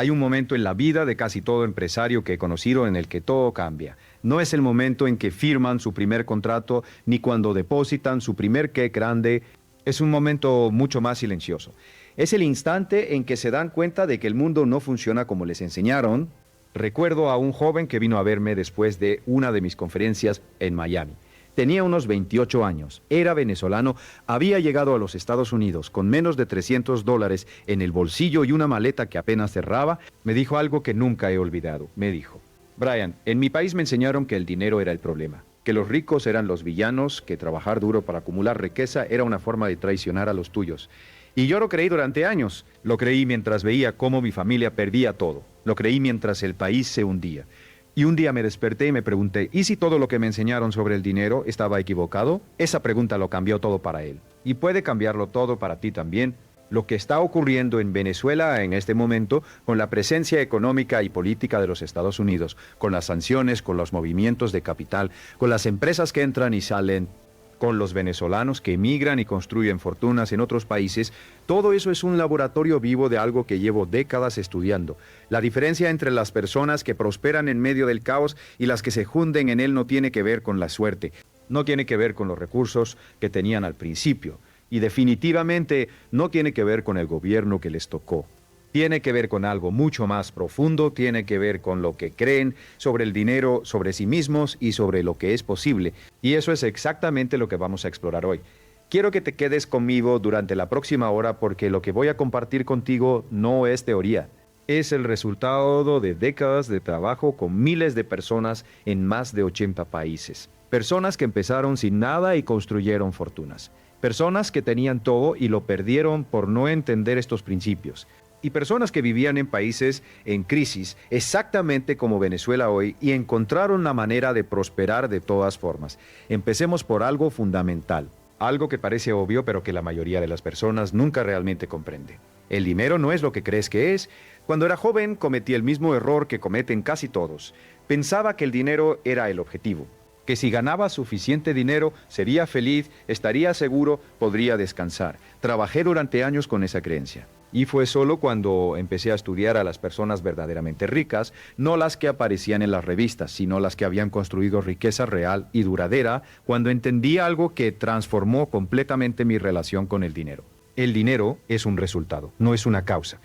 Hay un momento en la vida de casi todo empresario que he conocido en el que todo cambia. No es el momento en que firman su primer contrato ni cuando depositan su primer cheque grande. Es un momento mucho más silencioso. Es el instante en que se dan cuenta de que el mundo no funciona como les enseñaron. Recuerdo a un joven que vino a verme después de una de mis conferencias en Miami. Tenía unos 28 años, era venezolano, había llegado a los Estados Unidos con menos de $300 en el bolsillo y una maleta que apenas cerraba. Me dijo algo que nunca he olvidado. Me dijo: Brian, en mi país me enseñaron que el dinero era el problema, que los ricos eran los villanos, que trabajar duro para acumular riqueza era una forma de traicionar a los tuyos. Y yo lo creí durante años. Lo creí mientras veía cómo mi familia perdía todo. Lo creí mientras el país se hundía. Y un día me desperté y me pregunté, ¿y si todo lo que me enseñaron sobre el dinero estaba equivocado? Esa pregunta lo cambió todo para él. Y puede cambiarlo todo para ti también. Lo que está ocurriendo en Venezuela en este momento, con la presencia económica y política de los Estados Unidos, con las sanciones, con los movimientos de capital, con las empresas que entran y salen, con los venezolanos que emigran y construyen fortunas en otros países, todo eso es un laboratorio vivo de algo que llevo décadas estudiando. La diferencia entre las personas que prosperan en medio del caos y las que se hunden en él no tiene que ver con la suerte, no tiene que ver con los recursos que tenían al principio, y definitivamente no tiene que ver con el gobierno que les tocó. Tiene que ver con algo mucho más profundo, tiene que ver con lo que creen sobre el dinero, sobre sí mismos y sobre lo que es posible. Y eso es exactamente lo que vamos a explorar hoy. Quiero que te quedes conmigo durante la próxima hora porque lo que voy a compartir contigo no es teoría. Es el resultado de décadas de trabajo con miles de personas en más de 80 países. Personas que empezaron sin nada y construyeron fortunas. Personas que tenían todo y lo perdieron por no entender estos principios. Y personas que vivían en países en crisis, exactamente como Venezuela hoy, y encontraron la manera de prosperar de todas formas. Empecemos por algo fundamental, algo que parece obvio, pero que la mayoría de las personas nunca realmente comprende. El dinero no es lo que crees que es. Cuando era joven, cometí el mismo error que cometen casi todos. Pensaba que el dinero era el objetivo, que si ganaba suficiente dinero, sería feliz, estaría seguro, podría descansar. Trabajé durante años con esa creencia. Y fue solo cuando empecé a estudiar a las personas verdaderamente ricas, no las que aparecían en las revistas, sino las que habían construido riqueza real y duradera, cuando entendí algo que transformó completamente mi relación con el dinero. El dinero es un resultado, no es una causa.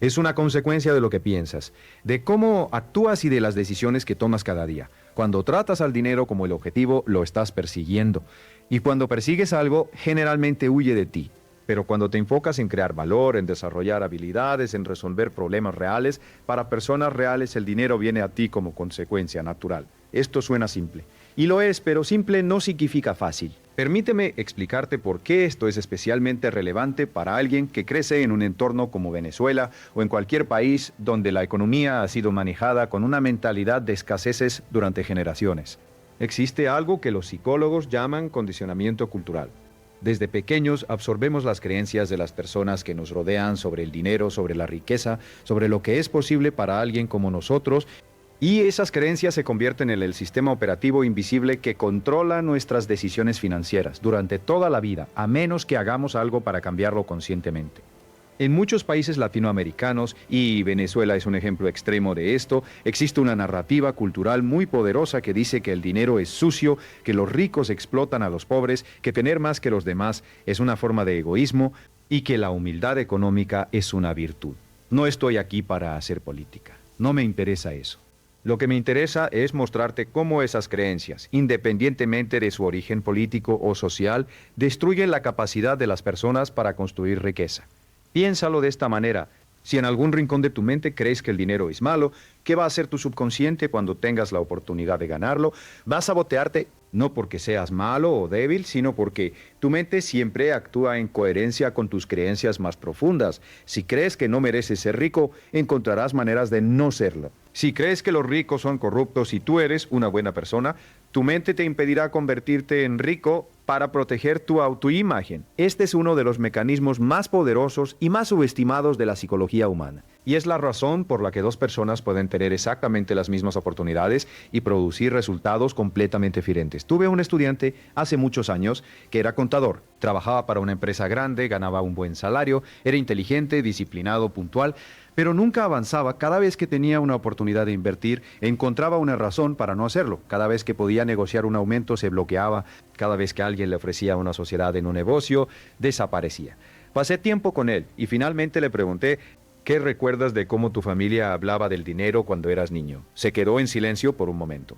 Es una consecuencia de lo que piensas, de cómo actúas y de las decisiones que tomas cada día. Cuando tratas al dinero como el objetivo, lo estás persiguiendo. Y cuando persigues algo, generalmente huye de ti. Pero cuando te enfocas en crear valor, en desarrollar habilidades, en resolver problemas reales, para personas reales el dinero viene a ti como consecuencia natural. Esto suena simple. Y lo es, pero simple no significa fácil. Permíteme explicarte por qué esto es especialmente relevante para alguien que crece en un entorno como Venezuela o en cualquier país donde la economía ha sido manejada con una mentalidad de escaseces durante generaciones. Existe algo que los psicólogos llaman condicionamiento cultural. Desde pequeños absorbemos las creencias de las personas que nos rodean sobre el dinero, sobre la riqueza, sobre lo que es posible para alguien como nosotros, y esas creencias se convierten en el sistema operativo invisible que controla nuestras decisiones financieras durante toda la vida, a menos que hagamos algo para cambiarlo conscientemente. En muchos países latinoamericanos, y Venezuela es un ejemplo extremo de esto, existe una narrativa cultural muy poderosa que dice que el dinero es sucio, que los ricos explotan a los pobres, que tener más que los demás es una forma de egoísmo y que la humildad económica es una virtud. No estoy aquí para hacer política, no me interesa eso. Lo que me interesa es mostrarte cómo esas creencias, independientemente de su origen político o social, destruyen la capacidad de las personas para construir riqueza. Piénsalo de esta manera. Si en algún rincón de tu mente crees que el dinero es malo, ¿qué va a hacer tu subconsciente cuando tengas la oportunidad de ganarlo? Va a sabotearte no porque seas malo o débil, sino porque tu mente siempre actúa en coherencia con tus creencias más profundas. Si crees que no mereces ser rico, encontrarás maneras de no serlo. Si crees que los ricos son corruptos y tú eres una buena persona, tu mente te impedirá convertirte en rico para proteger tu autoimagen. Este es uno de los mecanismos más poderosos y más subestimados de la psicología humana. Y es la razón por la que dos personas pueden tener exactamente las mismas oportunidades y producir resultados completamente diferentes. Tuve un estudiante hace muchos años que era contador, trabajaba para una empresa grande, ganaba un buen salario, era inteligente, disciplinado, puntual, pero nunca avanzaba. Cada vez que tenía una oportunidad de invertir, encontraba una razón para no hacerlo. Cada vez que podía negociar un aumento, se bloqueaba. Cada vez que alguien le ofrecía una sociedad en un negocio, desaparecía. Pasé tiempo con él y finalmente le pregunté: ¿qué recuerdas de cómo tu familia hablaba del dinero cuando eras niño? Se quedó en silencio por un momento.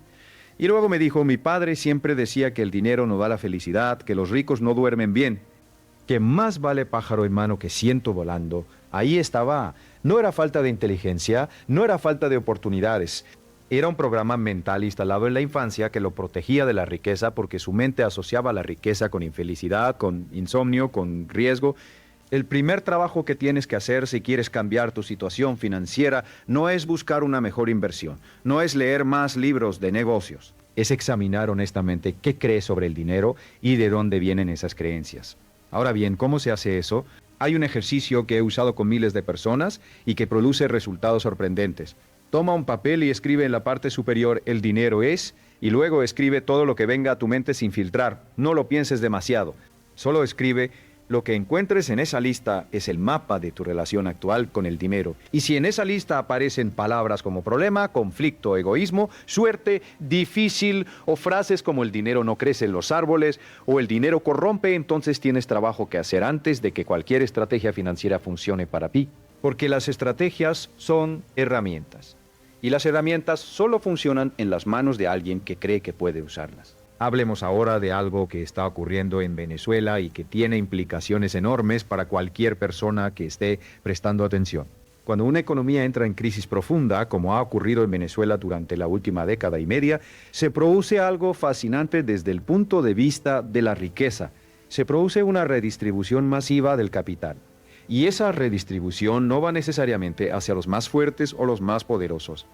Y luego me dijo: mi padre siempre decía que el dinero no da la felicidad, que los ricos no duermen bien, que más vale pájaro en mano que ciento volando. Ahí estaba. No era falta de inteligencia, no era falta de oportunidades. Era un programa mental instalado en la infancia que lo protegía de la riqueza porque su mente asociaba la riqueza con infelicidad, con insomnio, con riesgo. El primer trabajo que tienes que hacer si quieres cambiar tu situación financiera no es buscar una mejor inversión, no es leer más libros de negocios, es examinar honestamente qué crees sobre el dinero y de dónde vienen esas creencias. Ahora bien, ¿cómo se hace eso? Hay un ejercicio que he usado con miles de personas y que produce resultados sorprendentes. Toma un papel y escribe en la parte superior "el dinero es", y luego escribe todo lo que venga a tu mente sin filtrar. No lo pienses demasiado. Solo escribe: lo que encuentres en esa lista es el mapa de tu relación actual con el dinero. Y si en esa lista aparecen palabras como problema, conflicto, egoísmo, suerte, difícil, o frases como "el dinero no crece en los árboles" o "el dinero corrompe", entonces tienes trabajo que hacer antes de que cualquier estrategia financiera funcione para ti. Porque las estrategias son herramientas. Y las herramientas solo funcionan en las manos de alguien que cree que puede usarlas. Hablemos ahora de algo que está ocurriendo en Venezuela y que tiene implicaciones enormes para cualquier persona que esté prestando atención. Cuando una economía entra en crisis profunda, como ha ocurrido en Venezuela durante la última década y media, se produce algo fascinante desde el punto de vista de la riqueza. Se produce una redistribución masiva del capital. Y esa redistribución no va necesariamente hacia los más fuertes o los más poderosos.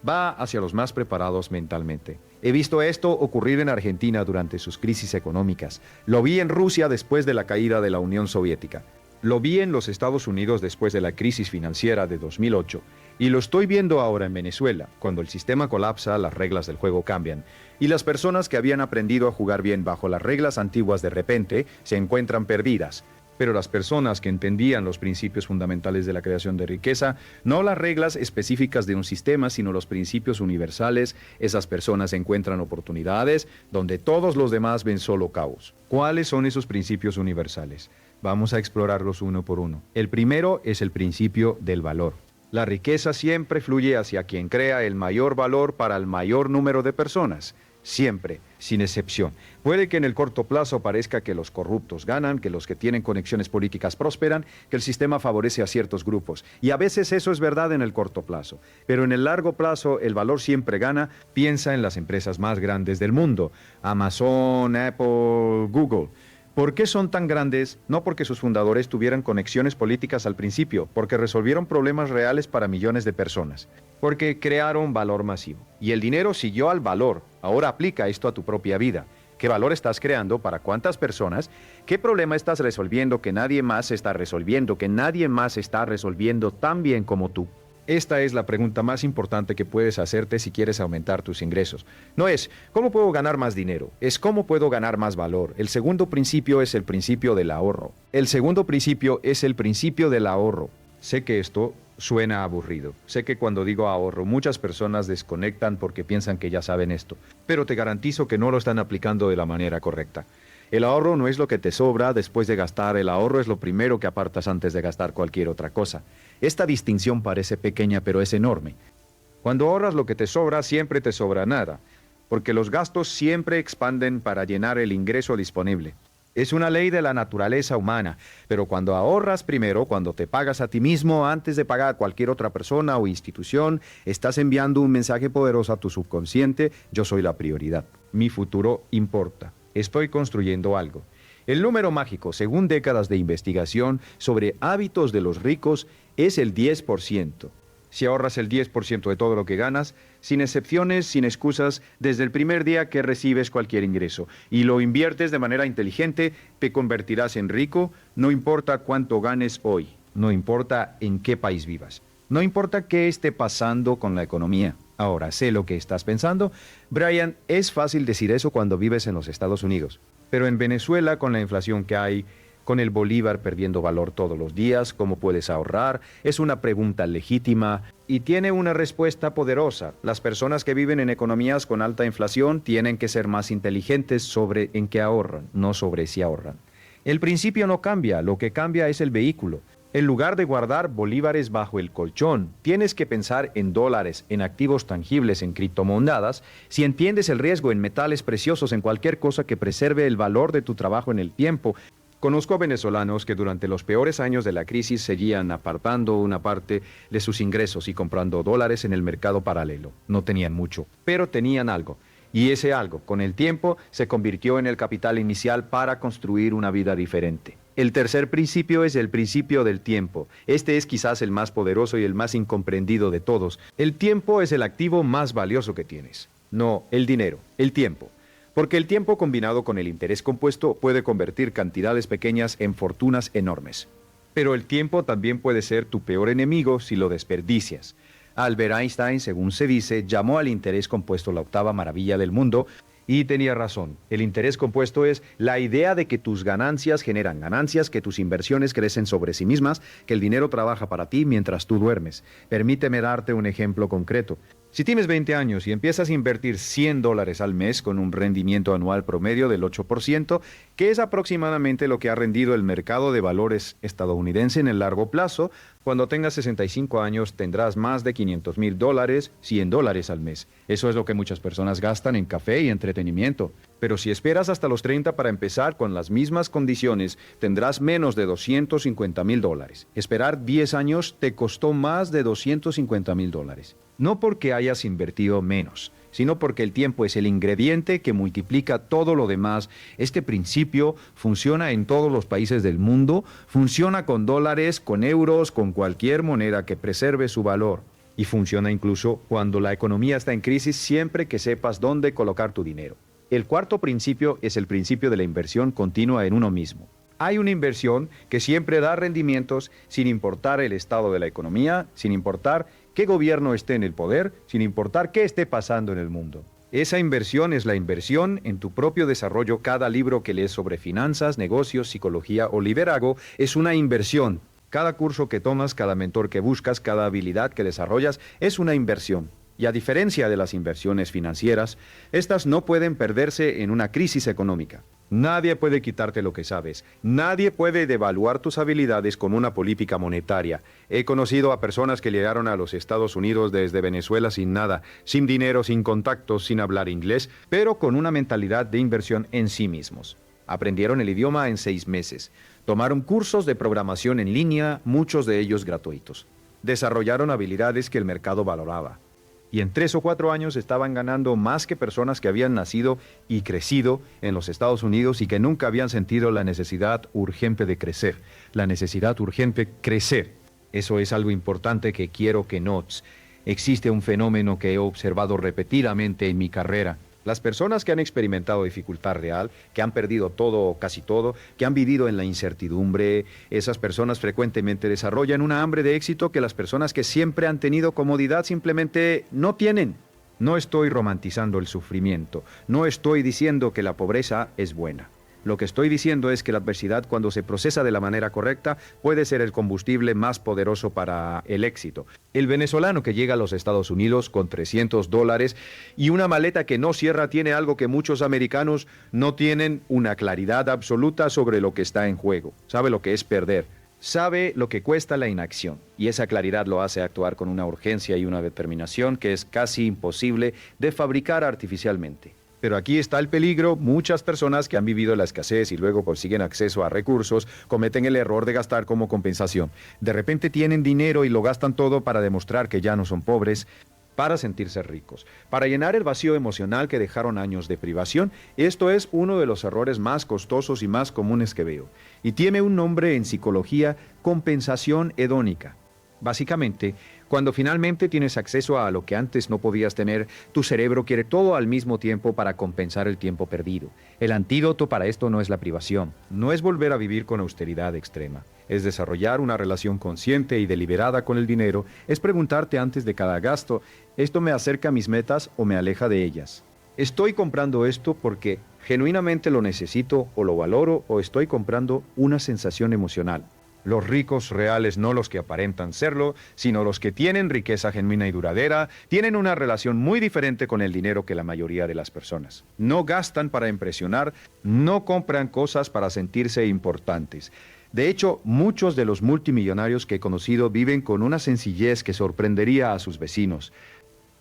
Va hacia los más preparados mentalmente. He visto esto ocurrir en Argentina durante sus crisis económicas. Lo vi en Rusia después de la caída de la Unión Soviética. Lo vi en los Estados Unidos después de la crisis financiera de 2008. Y lo estoy viendo ahora en Venezuela. Cuando el sistema colapsa, las reglas del juego cambian. Y las personas que habían aprendido a jugar bien bajo las reglas antiguas de repente se encuentran perdidas. Pero las personas que entendían los principios fundamentales de la creación de riqueza, no las reglas específicas de un sistema, sino los principios universales, esas personas encuentran oportunidades donde todos los demás ven solo caos. ¿Cuáles son esos principios universales? Vamos a explorarlos uno por uno. El primero es el principio del valor. La riqueza siempre fluye hacia quien crea el mayor valor para el mayor número de personas. Siempre, sin excepción. Puede que en el corto plazo parezca que los corruptos ganan, que los que tienen conexiones políticas prosperan, que el sistema favorece a ciertos grupos. Y a veces eso es verdad en el corto plazo. Pero en el largo plazo el valor siempre gana. Piensa en las empresas más grandes del mundo: Amazon, Apple, Google. ¿Por qué son tan grandes? No porque sus fundadores tuvieran conexiones políticas al principio, porque resolvieron problemas reales para millones de personas, porque crearon valor masivo. Y el dinero siguió al valor. Ahora aplica esto a tu propia vida. ¿Qué valor estás creando? ¿Para cuántas personas? ¿Qué problema estás resolviendo que nadie más está resolviendo, que nadie más está resolviendo tan bien como tú? Esta es la pregunta más importante que puedes hacerte si quieres aumentar tus ingresos. No es ¿cómo puedo ganar más dinero? Es ¿cómo puedo ganar más valor? El segundo principio es el principio del ahorro. El segundo principio es el principio del ahorro. Sé que esto suena aburrido. Sé que cuando digo ahorro, muchas personas desconectan porque piensan que ya saben esto. Pero te garantizo que no lo están aplicando de la manera correcta. El ahorro no es lo que te sobra después de gastar. El ahorro es lo primero que apartas antes de gastar cualquier otra cosa. Esta distinción parece pequeña, pero es enorme. Cuando ahorras lo que te sobra, siempre te sobra nada, porque los gastos siempre expanden para llenar el ingreso disponible. Es una ley de la naturaleza humana, pero cuando ahorras primero, cuando te pagas a ti mismo antes de pagar a cualquier otra persona o institución, estás enviando un mensaje poderoso a tu subconsciente: yo soy la prioridad. Mi futuro importa. Estoy construyendo algo. El número mágico, según décadas de investigación sobre hábitos de los ricos, es el 10%. Si ahorras el 10% de todo lo que ganas, sin excepciones, sin excusas, desde el primer día que recibes cualquier ingreso, y lo inviertes de manera inteligente, te convertirás en rico, no importa cuánto ganes hoy, no importa en qué país vivas, no importa qué esté pasando con la economía. Ahora, sé lo que estás pensando. Brian, es fácil decir eso cuando vives en los Estados Unidos. Pero en Venezuela, con la inflación que hay, Con el bolívar perdiendo valor todos los días, ¿cómo puedes ahorrar? Es una pregunta legítima y tiene una respuesta poderosa. Las personas que viven en economías con alta inflación tienen que ser más inteligentes sobre en qué ahorran, no sobre si ahorran. El principio no cambia, lo que cambia es el vehículo. En lugar de guardar bolívares bajo el colchón, tienes que pensar en dólares, en activos tangibles, en criptomonedas, si entiendes el riesgo en metales preciosos, en cualquier cosa que preserve el valor de tu trabajo en el tiempo. Conozco venezolanos que durante los peores años de la crisis seguían apartando una parte de sus ingresos y comprando dólares en el mercado paralelo. No tenían mucho, pero tenían algo. Y ese algo, con el tiempo, se convirtió en el capital inicial para construir una vida diferente. El tercer principio es el principio del tiempo. Este es quizás el más poderoso y el más incomprendido de todos. El tiempo es el activo más valioso que tienes. No el dinero, el tiempo. Porque el tiempo combinado con el interés compuesto puede convertir cantidades pequeñas en fortunas enormes. Pero el tiempo también puede ser tu peor enemigo si lo desperdicias. Albert Einstein, según se dice, llamó al interés compuesto la octava maravilla del mundo y tenía razón. El interés compuesto es la idea de que tus ganancias generan ganancias, que tus inversiones crecen sobre sí mismas, que el dinero trabaja para ti mientras tú duermes. Permíteme darte un ejemplo concreto. Si tienes 20 años y empiezas a invertir $100 al mes con un rendimiento anual promedio del 8%, que es aproximadamente lo que ha rendido el mercado de valores estadounidense en el largo plazo, cuando tengas 65 años tendrás más de $500,000, $100 al mes. Eso es lo que muchas personas gastan en café y entretenimiento. Pero si esperas hasta los 30 para empezar con las mismas condiciones, tendrás menos de $250,000. Esperar 10 años te costó más de $250,000. No porque hayas invertido menos, sino porque el tiempo es el ingrediente que multiplica todo lo demás. Este principio funciona en todos los países del mundo, funciona con dólares, con euros, con cualquier moneda que preserve su valor. Y funciona incluso cuando la economía está en crisis, siempre que sepas dónde colocar tu dinero. El cuarto principio es el principio de la inversión continua en uno mismo. Hay una inversión que siempre da rendimientos sin importar el estado de la economía, sin importar qué gobierno esté en el poder, sin importar qué esté pasando en el mundo. Esa inversión es la inversión en tu propio desarrollo. Cada libro que lees sobre finanzas, negocios, psicología o liderazgo es una inversión. Cada curso que tomas, cada mentor que buscas, cada habilidad que desarrollas es una inversión. Y a diferencia de las inversiones financieras, estas no pueden perderse en una crisis económica. Nadie puede quitarte lo que sabes. Nadie puede devaluar tus habilidades con una política monetaria. He conocido a personas que llegaron a los Estados Unidos desde Venezuela sin nada, sin dinero, sin contactos, sin hablar inglés, pero con una mentalidad de inversión en sí mismos. Aprendieron el idioma en 6 meses. Tomaron cursos de programación en línea, muchos de ellos gratuitos. Desarrollaron habilidades que el mercado valoraba. Y en 3 o 4 años estaban ganando más que personas que habían nacido y crecido en los Estados Unidos y que nunca habían sentido la necesidad urgente de crecer. La necesidad urgente de crecer. Eso es algo importante que quiero que notes. Existe un fenómeno que he observado repetidamente en mi carrera. Las personas que han experimentado dificultad real, que han perdido todo o casi todo, que han vivido en la incertidumbre, esas personas frecuentemente desarrollan una hambre de éxito que las personas que siempre han tenido comodidad simplemente no tienen. No estoy romantizando el sufrimiento, no estoy diciendo que la pobreza es buena. Lo que estoy diciendo es que la adversidad, cuando se procesa de la manera correcta, puede ser el combustible más poderoso para el éxito. El venezolano que llega a los Estados Unidos con $300 y una maleta que no cierra tiene algo que muchos americanos no tienen: una claridad absoluta sobre lo que está en juego. Sabe lo que es perder. Sabe lo que cuesta la inacción. Y esa claridad lo hace actuar con una urgencia y una determinación que es casi imposible de fabricar artificialmente. Pero aquí está el peligro. Muchas personas que han vivido la escasez y luego consiguen acceso a recursos cometen el error de gastar como compensación. De repente tienen dinero y lo gastan todo para demostrar que ya no son pobres, para sentirse ricos, para llenar el vacío emocional que dejaron años de privación. Esto es uno de los errores más costosos y más comunes que veo. Y tiene un nombre en psicología: compensación hedónica. Básicamente, cuando finalmente tienes acceso a lo que antes no podías tener, tu cerebro quiere todo al mismo tiempo para compensar el tiempo perdido. El antídoto para esto no es la privación, no es volver a vivir con austeridad extrema. Es desarrollar una relación consciente y deliberada con el dinero, es preguntarte antes de cada gasto: ¿esto me acerca a mis metas o me aleja de ellas? ¿Estoy comprando esto porque genuinamente lo necesito o lo valoro, o estoy comprando una sensación emocional? Los ricos reales, no los que aparentan serlo, sino los que tienen riqueza genuina y duradera, tienen una relación muy diferente con el dinero que la mayoría de las personas. No gastan para impresionar, no compran cosas para sentirse importantes. De hecho, muchos de los multimillonarios que he conocido viven con una sencillez que sorprendería a sus vecinos.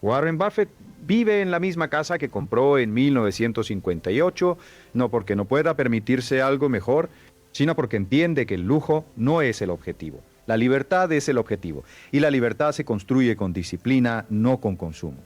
Warren Buffett vive en la misma casa que compró en 1958, no porque no pueda permitirse algo mejor, sino porque entiende que el lujo no es el objetivo. La libertad es el objetivo, y la libertad se construye con disciplina, no con consumo.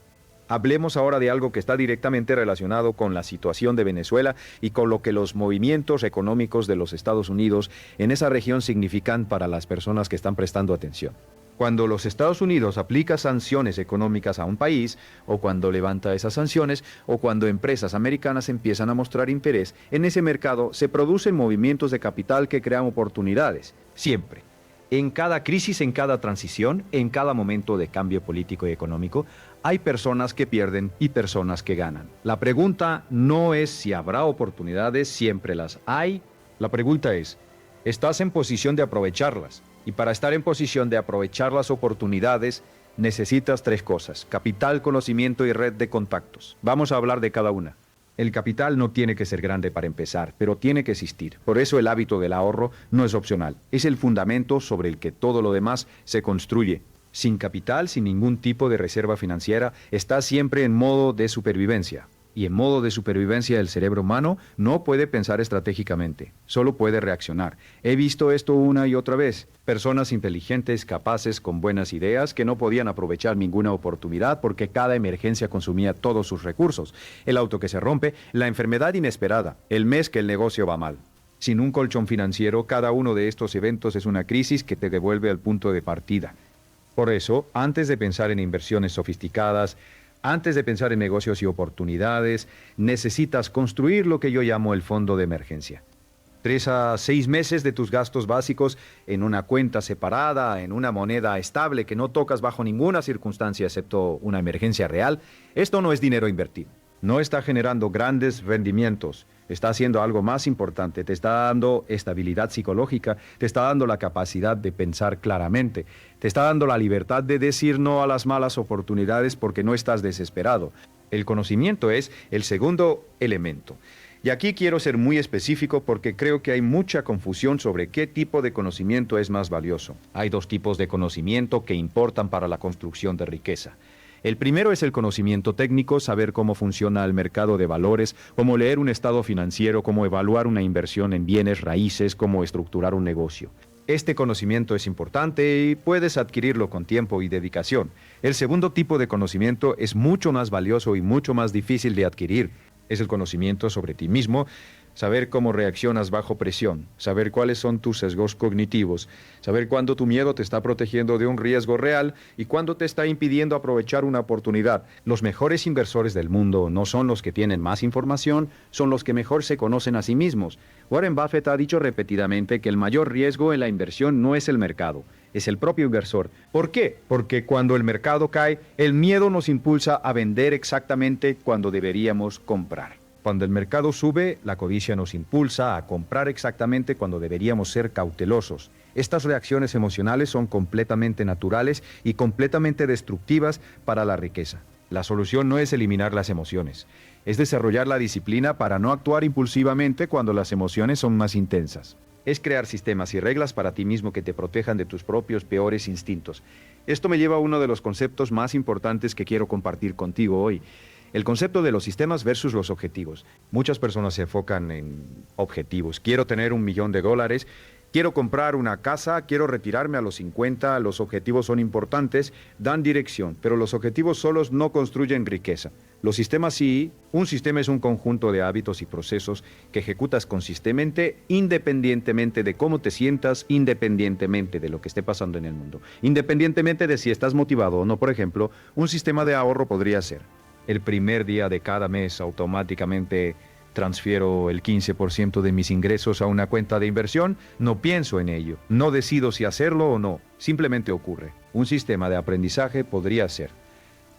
Hablemos ahora de algo que está directamente relacionado con la situación de Venezuela y con lo que los movimientos económicos de los Estados Unidos en esa región significan para las personas que están prestando atención. Cuando los Estados Unidos aplica sanciones económicas a un país, o cuando levanta esas sanciones, o cuando empresas americanas empiezan a mostrar interés en ese mercado, se producen movimientos de capital que crean oportunidades. Siempre. En cada crisis, en cada transición, en cada momento de cambio político y económico, hay personas que pierden y personas que ganan. La pregunta no es si habrá oportunidades, siempre las hay. La pregunta es, ¿estás en posición de aprovecharlas? Y para estar en posición de aprovechar las oportunidades, necesitas 3 cosas: capital, conocimiento y red de contactos. Vamos a hablar de cada una. El capital no tiene que ser grande para empezar, pero tiene que existir. Por eso el hábito del ahorro no es opcional. Es el fundamento sobre el que todo lo demás se construye. Sin capital, sin ningún tipo de reserva financiera, estás siempre en modo de supervivencia. Y en modo de supervivencia el cerebro humano no puede pensar estratégicamente, solo puede reaccionar. He visto esto una y otra vez. Personas inteligentes, capaces, con buenas ideas, que no podían aprovechar ninguna oportunidad porque cada emergencia consumía todos sus recursos. El auto que se rompe, la enfermedad inesperada, el mes que el negocio va mal. Sin un colchón financiero, cada uno de estos eventos es una crisis que te devuelve al punto de partida. Por eso, antes de pensar en inversiones sofisticadas, antes de pensar en negocios y oportunidades, necesitas construir lo que yo llamo el fondo de emergencia. 3 a 6 meses de tus gastos básicos en una cuenta separada, en una moneda estable que no tocas bajo ninguna circunstancia excepto una emergencia real. Esto no es dinero invertido. No está generando grandes rendimientos. Está haciendo algo más importante. Te está dando estabilidad psicológica. Te está dando la capacidad de pensar claramente. Te está dando la libertad de decir no a las malas oportunidades porque no estás desesperado. El conocimiento es el segundo elemento. Y aquí quiero ser muy específico porque creo que hay mucha confusión sobre qué tipo de conocimiento es más valioso. Hay 2 tipos de conocimiento que importan para la construcción de riqueza. El primero es el conocimiento técnico, saber cómo funciona el mercado de valores, cómo leer un estado financiero, cómo evaluar una inversión en bienes raíces, cómo estructurar un negocio. Este conocimiento es importante y puedes adquirirlo con tiempo y dedicación. El segundo tipo de conocimiento es mucho más valioso y mucho más difícil de adquirir. Es el conocimiento sobre ti mismo, saber cómo reaccionas bajo presión, saber cuáles son tus sesgos cognitivos, saber cuándo tu miedo te está protegiendo de un riesgo real y cuándo te está impidiendo aprovechar una oportunidad. Los mejores inversores del mundo no son los que tienen más información, son los que mejor se conocen a sí mismos. Warren Buffett ha dicho repetidamente que el mayor riesgo en la inversión no es el mercado, es el propio inversor. ¿Por qué? Porque cuando el mercado cae, el miedo nos impulsa a vender exactamente cuando deberíamos comprar. Cuando el mercado sube, la codicia nos impulsa a comprar exactamente cuando deberíamos ser cautelosos. Estas reacciones emocionales son completamente naturales y completamente destructivas para la riqueza. La solución no es eliminar las emociones, es desarrollar la disciplina para no actuar impulsivamente cuando las emociones son más intensas. Es crear sistemas y reglas para ti mismo que te protejan de tus propios peores instintos. Esto me lleva a uno de los conceptos más importantes que quiero compartir contigo hoy. El concepto de los sistemas versus los objetivos. Muchas personas se enfocan en objetivos. Quiero tener $1 millón, quiero comprar una casa, quiero retirarme a los 50. Los objetivos son importantes, dan dirección, pero los objetivos solos no construyen riqueza. Los sistemas sí. Un sistema es un conjunto de hábitos y procesos que ejecutas consistentemente, independientemente de cómo te sientas, independientemente de lo que esté pasando en el mundo, independientemente de si estás motivado o no. Por ejemplo, un sistema de ahorro podría ser: el primer día de cada mes automáticamente transfiero el 15% de mis ingresos a una cuenta de inversión, no pienso en ello, no decido si hacerlo o no, simplemente ocurre. Un sistema de aprendizaje podría ser: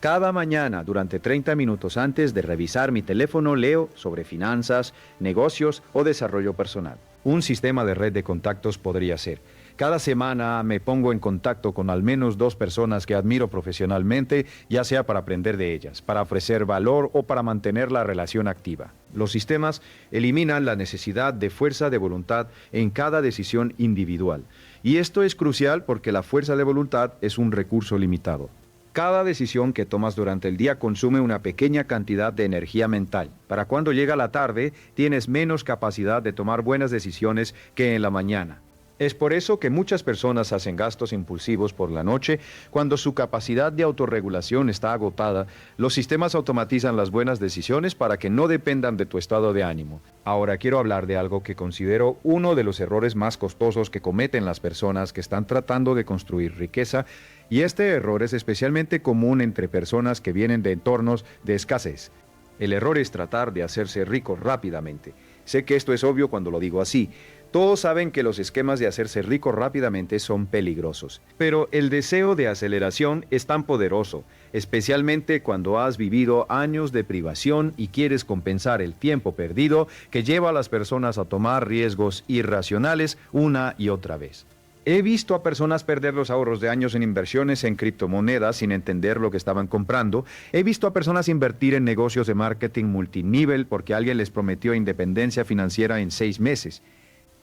Cada mañana, durante 30 minutos antes de revisar mi teléfono, leo sobre finanzas, negocios o desarrollo personal. Un sistema de red de contactos podría ser: cada semana me pongo en contacto con al menos 2 personas que admiro profesionalmente, ya sea para aprender de ellas, para ofrecer valor o para mantener la relación activa. Los sistemas eliminan la necesidad de fuerza de voluntad en cada decisión individual. Y esto es crucial porque la fuerza de voluntad es un recurso limitado. Cada decisión que tomas durante el día consume una pequeña cantidad de energía mental. Para cuando llega la tarde, tienes menos capacidad de tomar buenas decisiones que en la mañana. Es por eso que muchas personas hacen gastos impulsivos por la noche. Cuando su capacidad de autorregulación está agotada, los sistemas automatizan las buenas decisiones para que no dependan de tu estado de ánimo. Ahora quiero hablar de algo que considero uno de los errores más costosos que cometen las personas que están tratando de construir riqueza, y este error es especialmente común entre personas que vienen de entornos de escasez. El error es tratar de hacerse rico rápidamente. Sé que esto es obvio cuando lo digo así. Todos saben que los esquemas de hacerse rico rápidamente son peligrosos, pero el deseo de aceleración es tan poderoso, especialmente cuando has vivido años de privación y quieres compensar el tiempo perdido, que lleva a las personas a tomar riesgos irracionales una y otra vez. He visto a personas perder los ahorros de años en inversiones en criptomonedas sin entender lo que estaban comprando. He visto a personas invertir en negocios de marketing multinivel porque alguien les prometió independencia financiera en 6 meses.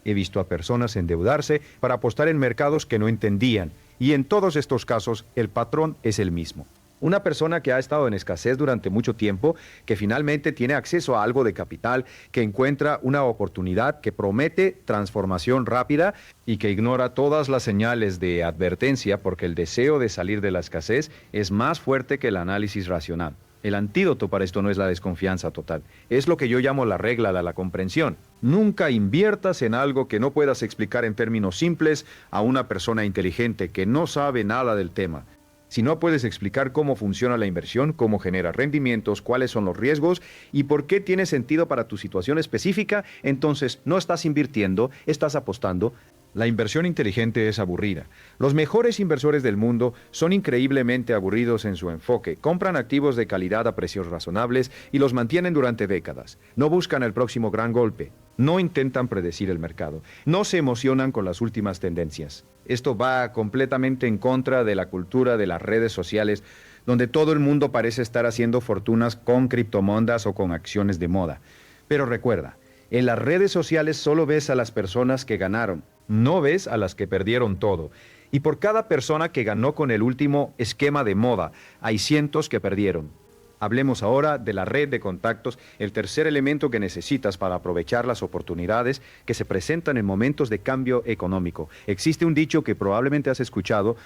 He visto a personas endeudarse para apostar en mercados que no entendían. Y en todos estos casos, el patrón es el mismo. Una persona que ha estado en escasez durante mucho tiempo, que finalmente tiene acceso a algo de capital, que encuentra una oportunidad que promete transformación rápida y que ignora todas las señales de advertencia porque el deseo de salir de la escasez es más fuerte que el análisis racional. El antídoto para esto no es la desconfianza total, es lo que yo llamo la regla de la comprensión. Nunca inviertas en algo que no puedas explicar en términos simples a una persona inteligente que no sabe nada del tema. Si no puedes explicar cómo funciona la inversión, cómo genera rendimientos, cuáles son los riesgos y por qué tiene sentido para tu situación específica, entonces no estás invirtiendo, estás apostando. La inversión inteligente es aburrida. Los mejores inversores del mundo son increíblemente aburridos en su enfoque. Compran activos de calidad a precios razonables y los mantienen durante décadas. No buscan el próximo gran golpe. No intentan predecir el mercado. No se emocionan con las últimas tendencias. Esto va completamente en contra de la cultura de las redes sociales, donde todo el mundo parece estar haciendo fortunas con criptomonedas o con acciones de moda. Pero recuerda, en las redes sociales solo ves a las personas que ganaron, no ves a las que perdieron todo. Y por cada persona que ganó con el último esquema de moda, hay cientos que perdieron. Hablemos ahora de la red de contactos, el tercer elemento que necesitas para aprovechar las oportunidades que se presentan en momentos de cambio económico. Existe un dicho que probablemente has escuchado: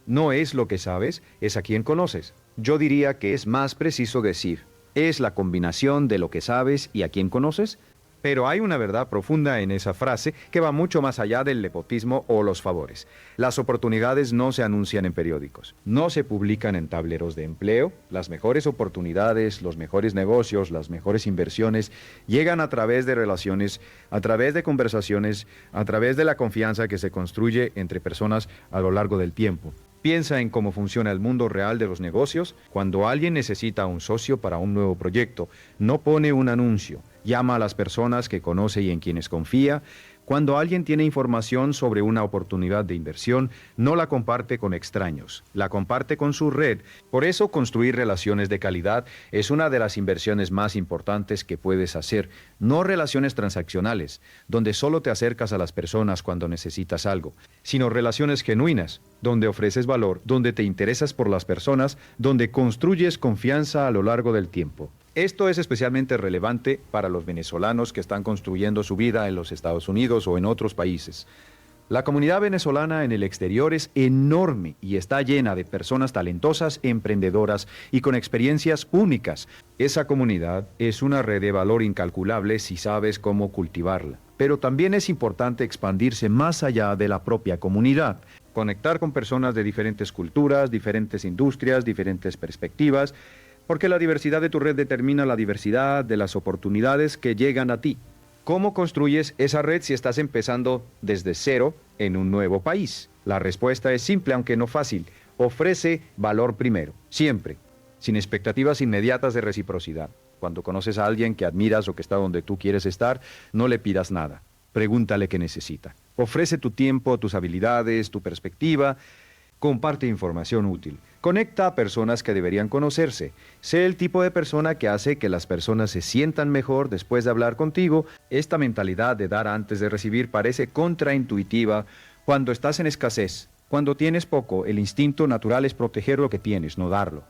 no es lo que sabes, es a quien conoces. Yo diría que es más preciso decir, es la combinación de lo que sabes y a quien conoces. Pero hay una verdad profunda en esa frase que va mucho más allá del nepotismo o los favores. Las oportunidades no se anuncian en periódicos, no se publican en tableros de empleo. Las mejores oportunidades, los mejores negocios, las mejores inversiones llegan a través de relaciones, a través de conversaciones, a través de la confianza que se construye entre personas a lo largo del tiempo. Piensa en cómo funciona el mundo real de los negocios. Cuando alguien necesita un socio para un nuevo proyecto, no pone un anuncio, llama a las personas que conoce y en quienes confía. Cuando alguien tiene información sobre una oportunidad de inversión, no la comparte con extraños, la comparte con su red. Por eso, construir relaciones de calidad es una de las inversiones más importantes que puedes hacer. No relaciones transaccionales, donde solo te acercas a las personas cuando necesitas algo, sino relaciones genuinas, donde ofreces valor, donde te interesas por las personas, donde construyes confianza a lo largo del tiempo. Esto es especialmente relevante para los venezolanos que están construyendo su vida en los Estados Unidos o en otros países. La comunidad venezolana en el exterior es enorme y está llena de personas talentosas, emprendedoras y con experiencias únicas. Esa comunidad es una red de valor incalculable si sabes cómo cultivarla. Pero también es importante expandirse más allá de la propia comunidad. Conectar con personas de diferentes culturas, diferentes industrias, diferentes perspectivas, porque la diversidad de tu red determina la diversidad de las oportunidades que llegan a ti. ¿Cómo construyes esa red si estás empezando desde cero en un nuevo país? La respuesta es simple, aunque no fácil. Ofrece valor primero, siempre. sin expectativas inmediatas de reciprocidad. Cuando conoces a alguien que admiras o que está donde tú quieres estar, no le pidas nada. Pregúntale qué necesita. Ofrece tu tiempo, tus habilidades, tu perspectiva. Comparte información útil. Conecta a personas que deberían conocerse. Sé el tipo de persona que hace que las personas se sientan mejor después de hablar contigo. Esta mentalidad de dar antes de recibir parece contraintuitiva cuando estás en escasez. Cuando tienes poco, el instinto natural es proteger lo que tienes, no darlo.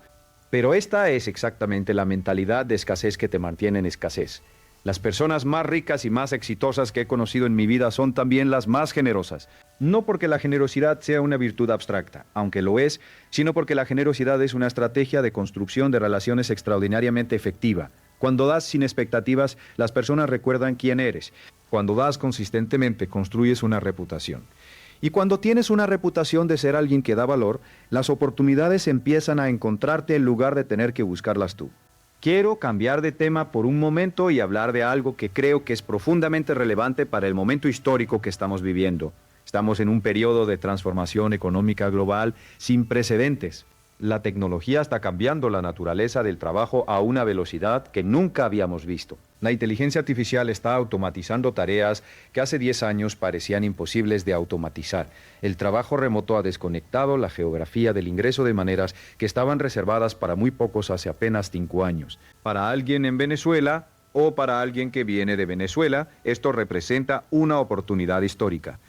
Pero esta es exactamente la mentalidad de escasez que te mantiene en escasez. Las personas más ricas y más exitosas que he conocido en mi vida son también las más generosas. No porque la generosidad sea una virtud abstracta, aunque lo es, sino porque la generosidad es una estrategia de construcción de relaciones extraordinariamente efectiva. Cuando das sin expectativas, las personas recuerdan quién eres. Cuando das consistentemente, construyes una reputación. Y cuando tienes una reputación de ser alguien que da valor, las oportunidades empiezan a encontrarte en lugar de tener que buscarlas tú. Quiero cambiar de tema por un momento y hablar de algo que creo que es profundamente relevante para el momento histórico que estamos viviendo. Estamos en un periodo de transformación económica global sin precedentes. La tecnología está cambiando la naturaleza del trabajo a una velocidad que nunca habíamos visto. La inteligencia artificial está automatizando tareas que hace 10 años parecían imposibles de automatizar. El trabajo remoto ha desconectado la geografía del ingreso de maneras que estaban reservadas para muy pocos hace apenas 5 años. Para alguien en Venezuela o para alguien que viene de Venezuela, esto representa una oportunidad histórica.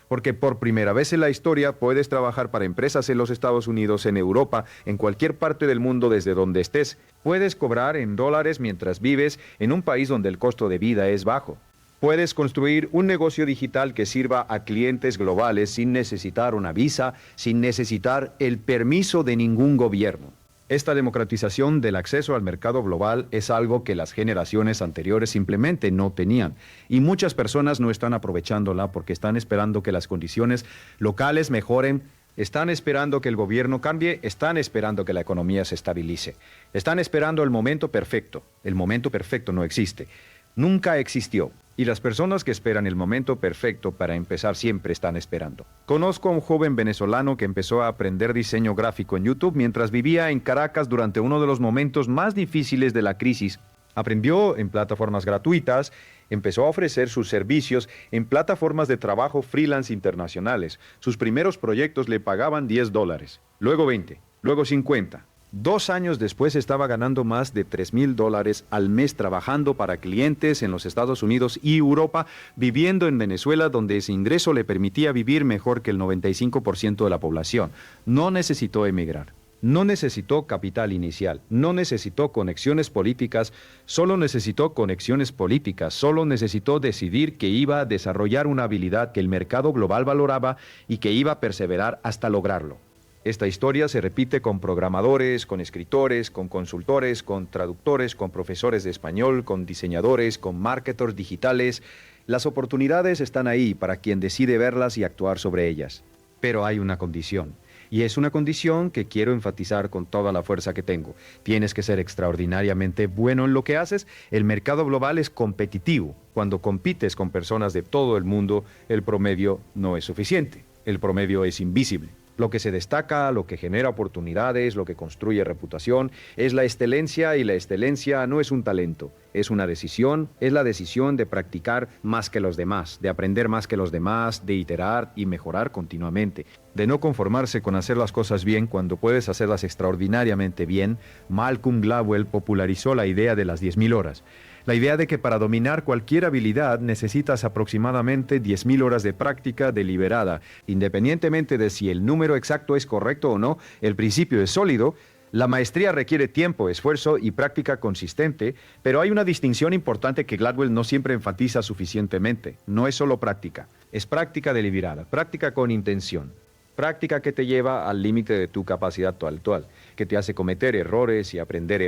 Porque por primera vez en la historia puedes trabajar para empresas en los Estados Unidos, en Europa, en cualquier parte del mundo desde donde estés. Puedes cobrar en dólares mientras vives en un país donde el costo de vida es bajo. Puedes construir un negocio digital que sirva a clientes globales sin necesitar una visa, sin necesitar el permiso de ningún gobierno. Esta democratización del acceso al mercado global es algo que las generaciones anteriores simplemente no tenían. Y muchas personas no están aprovechándola porque están esperando que las condiciones locales mejoren, están esperando que el gobierno cambie, están esperando que la economía se estabilice. Están esperando el momento perfecto. El momento perfecto no existe. Nunca existió. Y las personas que esperan el momento perfecto para empezar siempre están esperando. Conozco a un joven venezolano que empezó a aprender diseño gráfico en YouTube mientras vivía en Caracas durante uno de los momentos más difíciles de la crisis. Aprendió en plataformas gratuitas, empezó a ofrecer sus servicios en plataformas de trabajo freelance internacionales. Sus primeros proyectos le pagaban $10, luego 20, luego 50. 2 años después estaba ganando más de $3,000 al mes trabajando para clientes en los Estados Unidos y Europa, viviendo en Venezuela donde ese ingreso le permitía vivir mejor que el 95% de la población. No necesitó emigrar. No necesitó capital inicial, no necesitó conexiones políticas, solo necesitó conexiones políticas, solo necesitó decidir que iba a desarrollar una habilidad que el mercado global valoraba y que iba a perseverar hasta lograrlo. Esta historia se repite con programadores, con escritores, con consultores, con traductores, con profesores de español, con diseñadores, con marketers digitales. Las oportunidades están ahí para quien decide verlas y actuar sobre ellas. Pero hay una condición. Y es una condición que quiero enfatizar con toda la fuerza que tengo. Tienes que ser extraordinariamente bueno en lo que haces. El mercado global es competitivo. Cuando compites con personas de todo el mundo, el promedio no es suficiente. El promedio es invisible. Lo que se destaca, lo que genera oportunidades, lo que construye reputación, es la excelencia, y la excelencia no es un talento, es una decisión, es la decisión de practicar más que los demás, de aprender más que los demás, de iterar y mejorar continuamente, de no conformarse con hacer las cosas bien cuando puedes hacerlas extraordinariamente bien. Malcolm Gladwell popularizó la idea de las 10,000 horas. La idea de que para dominar cualquier habilidad necesitas aproximadamente 10,000 horas de práctica deliberada. Independientemente de si el número exacto es correcto o no, el principio es sólido. La maestría requiere tiempo, esfuerzo y práctica consistente, pero hay una distinción importante que Gladwell no siempre enfatiza suficientemente. No es solo práctica, es práctica deliberada, práctica con intención. Práctica que te lleva al límite de tu capacidad actual, que te hace cometer errores y aprender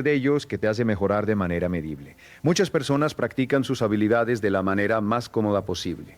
de ellos, que te hace mejorar de manera medible. Muchas personas practican sus habilidades de la manera más cómoda posible.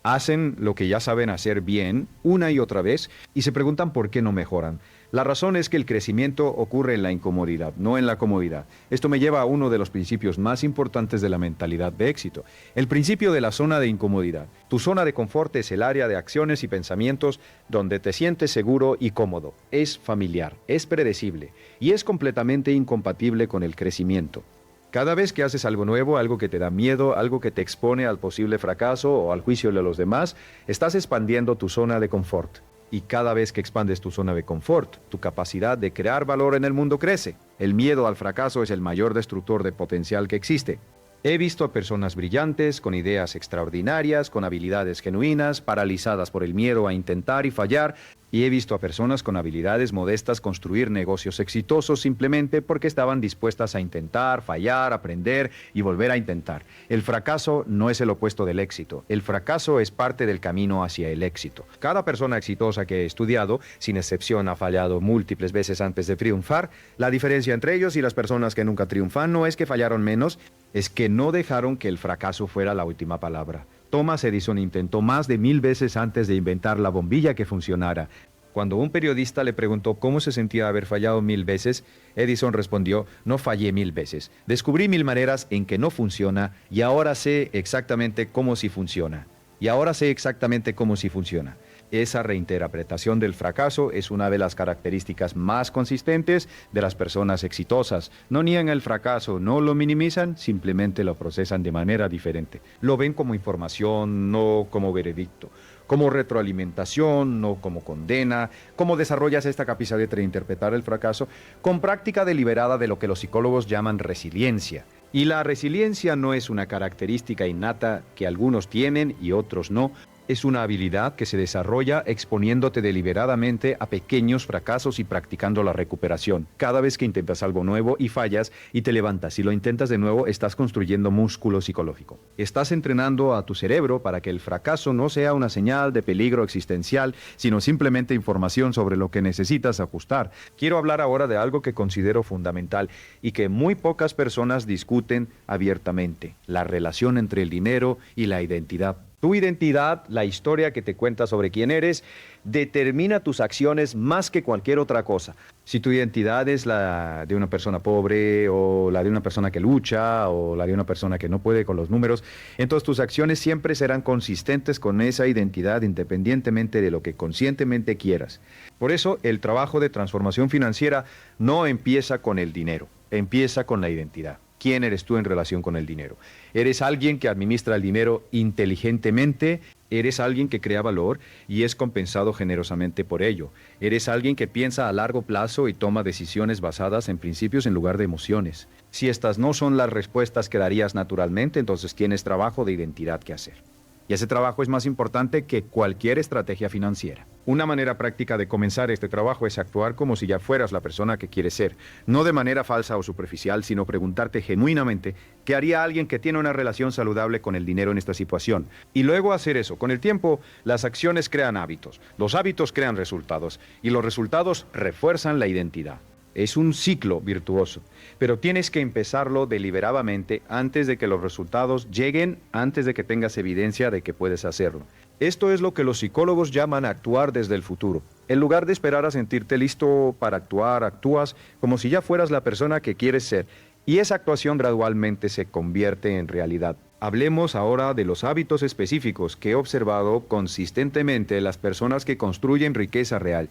Hacen lo que ya saben hacer bien una y otra vez y se preguntan por qué no mejoran. La razón es que el crecimiento ocurre en la incomodidad, no en la comodidad. Esto me lleva a uno de los principios más importantes de la mentalidad de éxito, el principio de la zona de incomodidad. Tu zona de confort es el área de acciones y pensamientos donde te sientes seguro y cómodo. Es familiar, es predecible y es completamente incompatible con el crecimiento. Cada vez que haces algo nuevo, algo que te da miedo, algo que te expone al posible fracaso o al juicio de los demás, estás expandiendo tu zona de confort. Y cada vez que expandes tu zona de confort, tu capacidad de crear valor en el mundo crece. El miedo al fracaso es el mayor destructor de potencial que existe. He visto a personas brillantes, con ideas extraordinarias, con habilidades genuinas, paralizadas por el miedo a intentar y fallar, y he visto a personas con habilidades modestas construir negocios exitosos simplemente porque estaban dispuestas a intentar, fallar, aprender y volver a intentar. El fracaso no es el opuesto del éxito. El fracaso es parte del camino hacia el éxito. Cada persona exitosa que he estudiado, sin excepción, ha fallado múltiples veces antes de triunfar. La diferencia entre ellos y las personas que nunca triunfan no es que fallaron menos, es que no dejaron que el fracaso fuera la última palabra. Thomas Edison intentó más de 1000 veces antes de inventar la bombilla que funcionara. Cuando un periodista le preguntó cómo se sentía haber fallado 1000 veces, Edison respondió: no fallé 1000 veces. Descubrí 1000 maneras en que no funciona y ahora sé exactamente cómo sí funciona. Y ahora sé exactamente cómo sí funciona. Esa reinterpretación del fracaso es una de las características más consistentes de las personas exitosas. No niegan el fracaso, no lo minimizan, simplemente lo procesan de manera diferente. Lo ven como información, no como veredicto. Como retroalimentación, no como condena. ¿Cómo desarrollas esta capacidad de reinterpretar el fracaso? Con práctica deliberada de lo que los psicólogos llaman resiliencia. Y la resiliencia no es una característica innata que algunos tienen y otros no. Es una habilidad que se desarrolla exponiéndote deliberadamente a pequeños fracasos y practicando la recuperación. Cada vez que intentas algo nuevo y fallas y te levantas y lo intentas de nuevo, estás construyendo músculo psicológico. Estás entrenando a tu cerebro para que el fracaso no sea una señal de peligro existencial, sino simplemente información sobre lo que necesitas ajustar. Quiero hablar ahora de algo que considero fundamental y que muy pocas personas discuten abiertamente: la relación entre el dinero y la identidad. Tu identidad, la historia que te cuenta sobre quién eres, determina tus acciones más que cualquier otra cosa. Si tu identidad es la de una persona pobre, o la de una persona que lucha, o la de una persona que no puede con los números, entonces tus acciones siempre serán consistentes con esa identidad independientemente de lo que conscientemente quieras. Por eso, el trabajo de transformación financiera no empieza con el dinero, empieza con la identidad. ¿Quién eres tú en relación con el dinero? ¿Eres alguien que administra el dinero inteligentemente? ¿Eres alguien que crea valor y es compensado generosamente por ello? ¿Eres alguien que piensa a largo plazo y toma decisiones basadas en principios en lugar de emociones? Si estas no son las respuestas que darías naturalmente, entonces tienes trabajo de identidad que hacer. Y ese trabajo es más importante que cualquier estrategia financiera. Una manera práctica de comenzar este trabajo es actuar como si ya fueras la persona que quieres ser. No de manera falsa o superficial, sino preguntarte genuinamente qué haría alguien que tiene una relación saludable con el dinero en esta situación. Y luego hacer eso. Con el tiempo, las acciones crean hábitos. Los hábitos crean resultados. Y los resultados refuerzan la identidad. Es un ciclo virtuoso, pero tienes que empezarlo deliberadamente antes de que los resultados lleguen, antes de que tengas evidencia de que puedes hacerlo. Esto es lo que los psicólogos llaman actuar desde el futuro. En lugar de esperar a sentirte listo para actuar, actúas como si ya fueras la persona que quieres ser, y esa actuación gradualmente se convierte en realidad. Hablemos ahora de los hábitos específicos que he observado consistentemente en las personas que construyen riqueza real.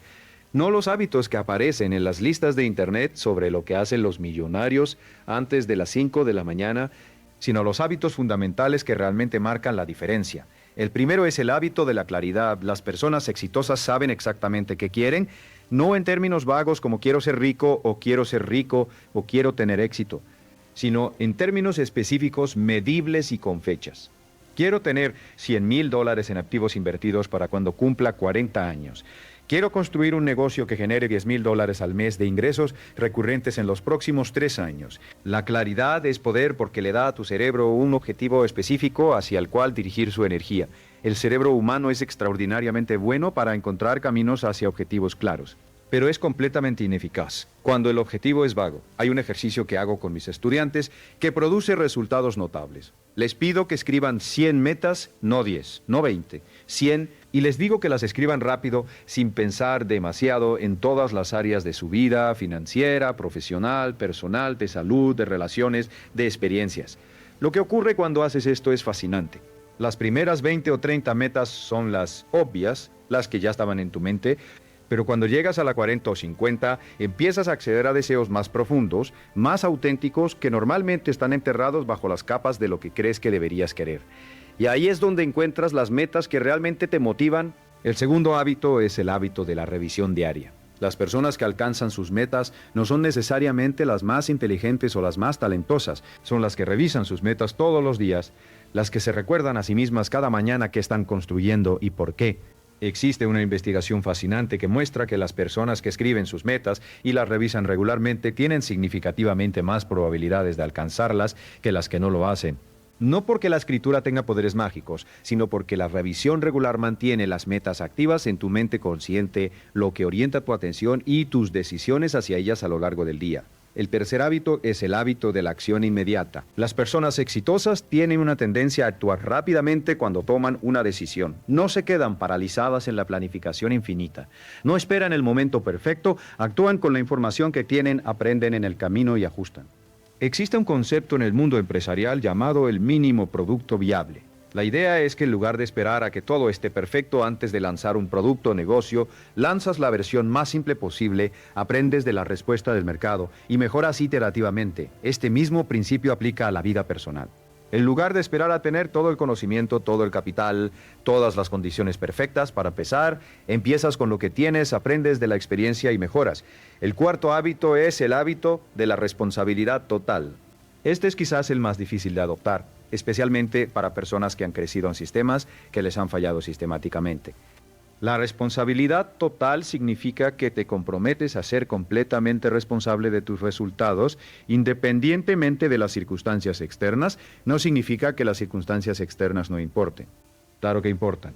No los hábitos que aparecen en las listas de internet sobre lo que hacen los millonarios antes de las 5 de la mañana, sino los hábitos fundamentales que realmente marcan la diferencia. El primero es el hábito de la claridad. Las personas exitosas saben exactamente qué quieren, no en términos vagos como quiero ser rico o quiero tener éxito, sino en términos específicos, medibles y con fechas. Quiero tener $100,000 en activos invertidos para cuando cumpla 40 años. Quiero construir un negocio que genere $10,000 al mes de ingresos recurrentes en los próximos 3 años. La claridad es poder porque le da a tu cerebro un objetivo específico hacia el cual dirigir su energía. El cerebro humano es extraordinariamente bueno para encontrar caminos hacia objetivos claros. pero es completamente ineficaz. Cuando el objetivo es vago, hay un ejercicio que hago con mis estudiantes que produce resultados notables. Les pido que escriban 100 metas, no 10, no 20, 100, y les digo que las escriban rápido sin pensar demasiado en todas las áreas de su vida, financiera, profesional, personal, de salud, de relaciones, de experiencias. Lo que ocurre cuando haces esto es fascinante. Las primeras 20 o 30 metas son las obvias, las que ya estaban en tu mente, pero cuando llegas a la 40 o 50, empiezas a acceder a deseos más profundos, más auténticos, que normalmente están enterrados bajo las capas de lo que crees que deberías querer. Y ahí es donde encuentras las metas que realmente te motivan. El segundo hábito es el hábito de la revisión diaria. Las personas que alcanzan sus metas no son necesariamente las más inteligentes o las más talentosas, son las que revisan sus metas todos los días, las que se recuerdan a sí mismas cada mañana qué están construyendo y por qué. Existe una investigación fascinante que muestra que las personas que escriben sus metas y las revisan regularmente tienen significativamente más probabilidades de alcanzarlas que las que no lo hacen. No porque la escritura tenga poderes mágicos, sino porque la revisión regular mantiene las metas activas en tu mente consciente, lo que orienta tu atención y tus decisiones hacia ellas a lo largo del día. El tercer hábito es el hábito de la acción inmediata. Las personas exitosas tienen una tendencia a actuar rápidamente cuando toman una decisión. No se quedan paralizadas en la planificación infinita. No esperan el momento perfecto, actúan con la información que tienen, aprenden en el camino y ajustan. Existe un concepto en el mundo empresarial llamado el mínimo producto viable. La idea es que en lugar de esperar a que todo esté perfecto antes de lanzar un producto o negocio, lanzas la versión más simple posible, aprendes de la respuesta del mercado y mejoras iterativamente. Este mismo principio aplica a la vida personal. En lugar de esperar a tener todo el conocimiento, todo el capital, todas las condiciones perfectas para empezar, empiezas con lo que tienes, aprendes de la experiencia y mejoras. El cuarto hábito es el hábito de la responsabilidad total. Este es quizás el más difícil de adoptar, especialmente para personas que han crecido en sistemas que les han fallado sistemáticamente. La responsabilidad total significa que te comprometes a ser completamente responsable de tus resultados, independientemente de las circunstancias externas. No significa que las circunstancias externas no importen. Claro que importan.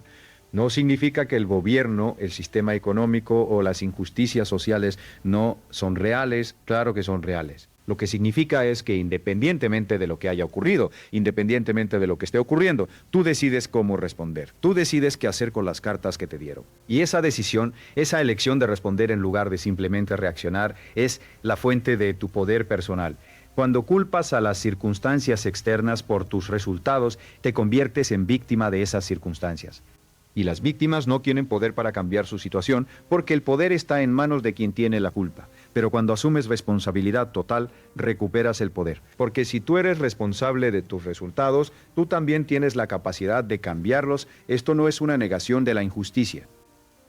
No significa que el gobierno, el sistema económico o las injusticias sociales no son reales. Claro que son reales. Lo que significa es que independientemente de lo que haya ocurrido, independientemente de lo que esté ocurriendo, tú decides cómo responder. Tú decides qué hacer con las cartas que te dieron. Y esa decisión, esa elección de responder en lugar de simplemente reaccionar, es la fuente de tu poder personal. Cuando culpas a las circunstancias externas por tus resultados, te conviertes en víctima de esas circunstancias. Y las víctimas no tienen poder para cambiar su situación porque el poder está en manos de quien tiene la culpa. Pero cuando asumes responsabilidad total, recuperas el poder. Porque si tú eres responsable de tus resultados, tú también tienes la capacidad de cambiarlos. Esto no es una negación de la injusticia.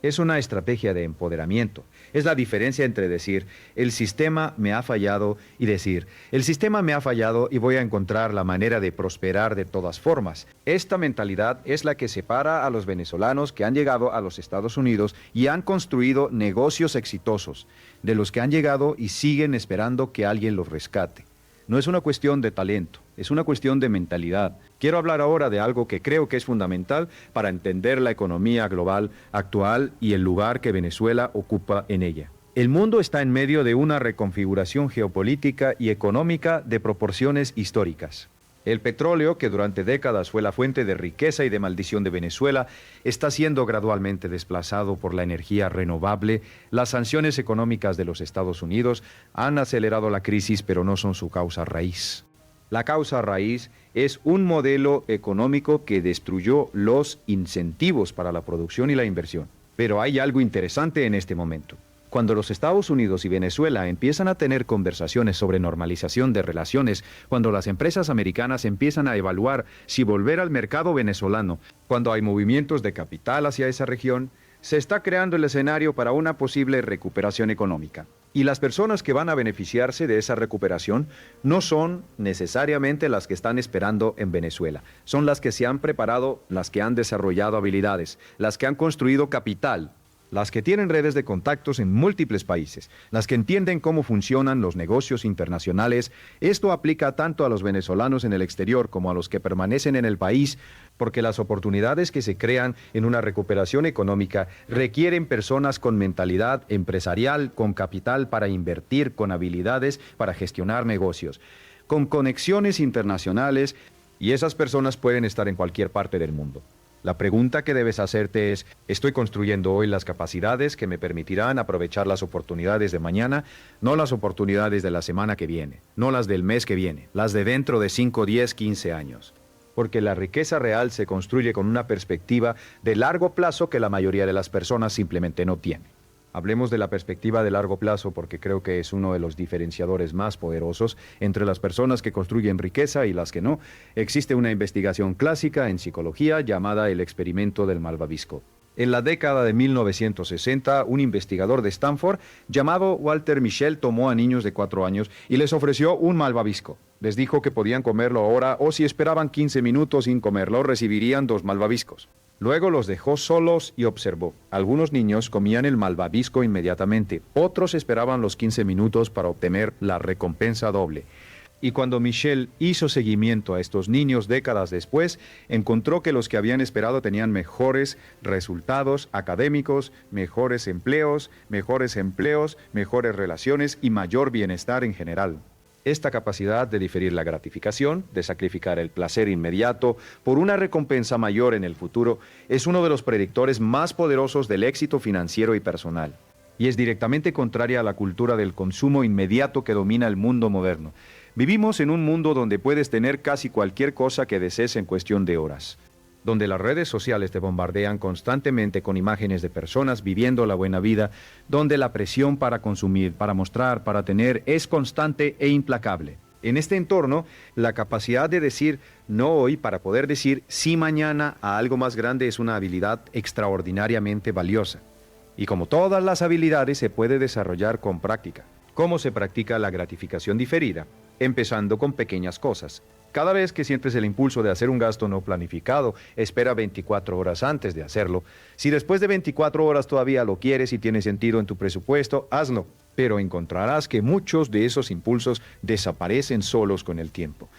Es una estrategia de empoderamiento. Es la diferencia entre decir, el sistema me ha fallado, y decir, el sistema me ha fallado y voy a encontrar la manera de prosperar de todas formas. Esta mentalidad es la que separa a los venezolanos que han llegado a los Estados Unidos y han construido negocios exitosos, de los que han llegado y siguen esperando que alguien los rescate. No es una cuestión de talento, es una cuestión de mentalidad. Quiero hablar ahora de algo que creo que es fundamental para entender la economía global actual y el lugar que Venezuela ocupa en ella. El mundo está en medio de una reconfiguración geopolítica y económica de proporciones históricas. El petróleo, que durante décadas fue la fuente de riqueza y de maldición de Venezuela, está siendo gradualmente desplazado por la energía renovable. Las sanciones económicas de los Estados Unidos han acelerado la crisis, pero no son su causa raíz. La causa raíz es un modelo económico que destruyó los incentivos para la producción y la inversión. Pero hay algo interesante en este momento. Cuando los Estados Unidos y Venezuela empiezan a tener conversaciones sobre normalización de relaciones, cuando las empresas americanas empiezan a evaluar si volver al mercado venezolano, cuando hay movimientos de capital hacia esa región, se está creando el escenario para una posible recuperación económica. Y las personas que van a beneficiarse de esa recuperación no son necesariamente las que están esperando en Venezuela. Son las que se han preparado, las que han desarrollado habilidades, las que han construido capital. las que tienen redes de contactos en múltiples países, las que entienden cómo funcionan los negocios internacionales. Esto aplica tanto a los venezolanos en el exterior como a los que permanecen en el país, porque las oportunidades que se crean en una recuperación económica requieren personas con mentalidad empresarial, con capital para invertir, con habilidades para gestionar negocios, con conexiones internacionales, y esas personas pueden estar en cualquier parte del mundo. La pregunta que debes hacerte es, ¿estoy construyendo hoy las capacidades que me permitirán aprovechar las oportunidades de mañana? No las oportunidades de la semana que viene, no las del mes que viene, las de dentro de 5, 10, 15 años. Porque la riqueza real se construye con una perspectiva de largo plazo que la mayoría de las personas simplemente no tiene. Hablemos de la perspectiva de largo plazo porque creo que es uno de los diferenciadores más poderosos entre las personas que construyen riqueza y las que no. Existe una investigación clásica en psicología llamada el experimento del malvavisco. En la década de 1960, un investigador de Stanford llamado Walter Mischel tomó a niños de 4 años y les ofreció un malvavisco. Les dijo que podían comerlo ahora o si esperaban 15 minutos sin comerlo, recibirían 2 malvaviscos. Luego los dejó solos y observó. Algunos niños comían el malvavisco inmediatamente, otros esperaban los 15 minutos para obtener la recompensa doble. Y cuando Mischel hizo seguimiento a estos niños décadas después, encontró que los que habían esperado tenían mejores resultados académicos, mejores empleos, mejores relaciones y mayor bienestar en general. Esta capacidad de diferir la gratificación, de sacrificar el placer inmediato por una recompensa mayor en el futuro, es uno de los predictores más poderosos del éxito financiero y personal. Y es directamente contraria a la cultura del consumo inmediato que domina el mundo moderno. Vivimos en un mundo donde puedes tener casi cualquier cosa que desees en cuestión de horas, donde las redes sociales te bombardean constantemente con imágenes de personas viviendo la buena vida, donde la presión para consumir, para mostrar, para tener es constante e implacable. En este entorno, la capacidad de decir no hoy para poder decir sí mañana a algo más grande es una habilidad extraordinariamente valiosa. Y como todas las habilidades, se puede desarrollar con práctica. ¿Cómo se practica la gratificación diferida? Empezando con pequeñas cosas. Cada vez que sientes el impulso de hacer un gasto no planificado, espera 24 horas antes de hacerlo. Si después de 24 horas todavía lo quieres y tiene sentido en tu presupuesto, hazlo. Pero encontrarás que muchos de esos impulsos desaparecen solos con el tiempo.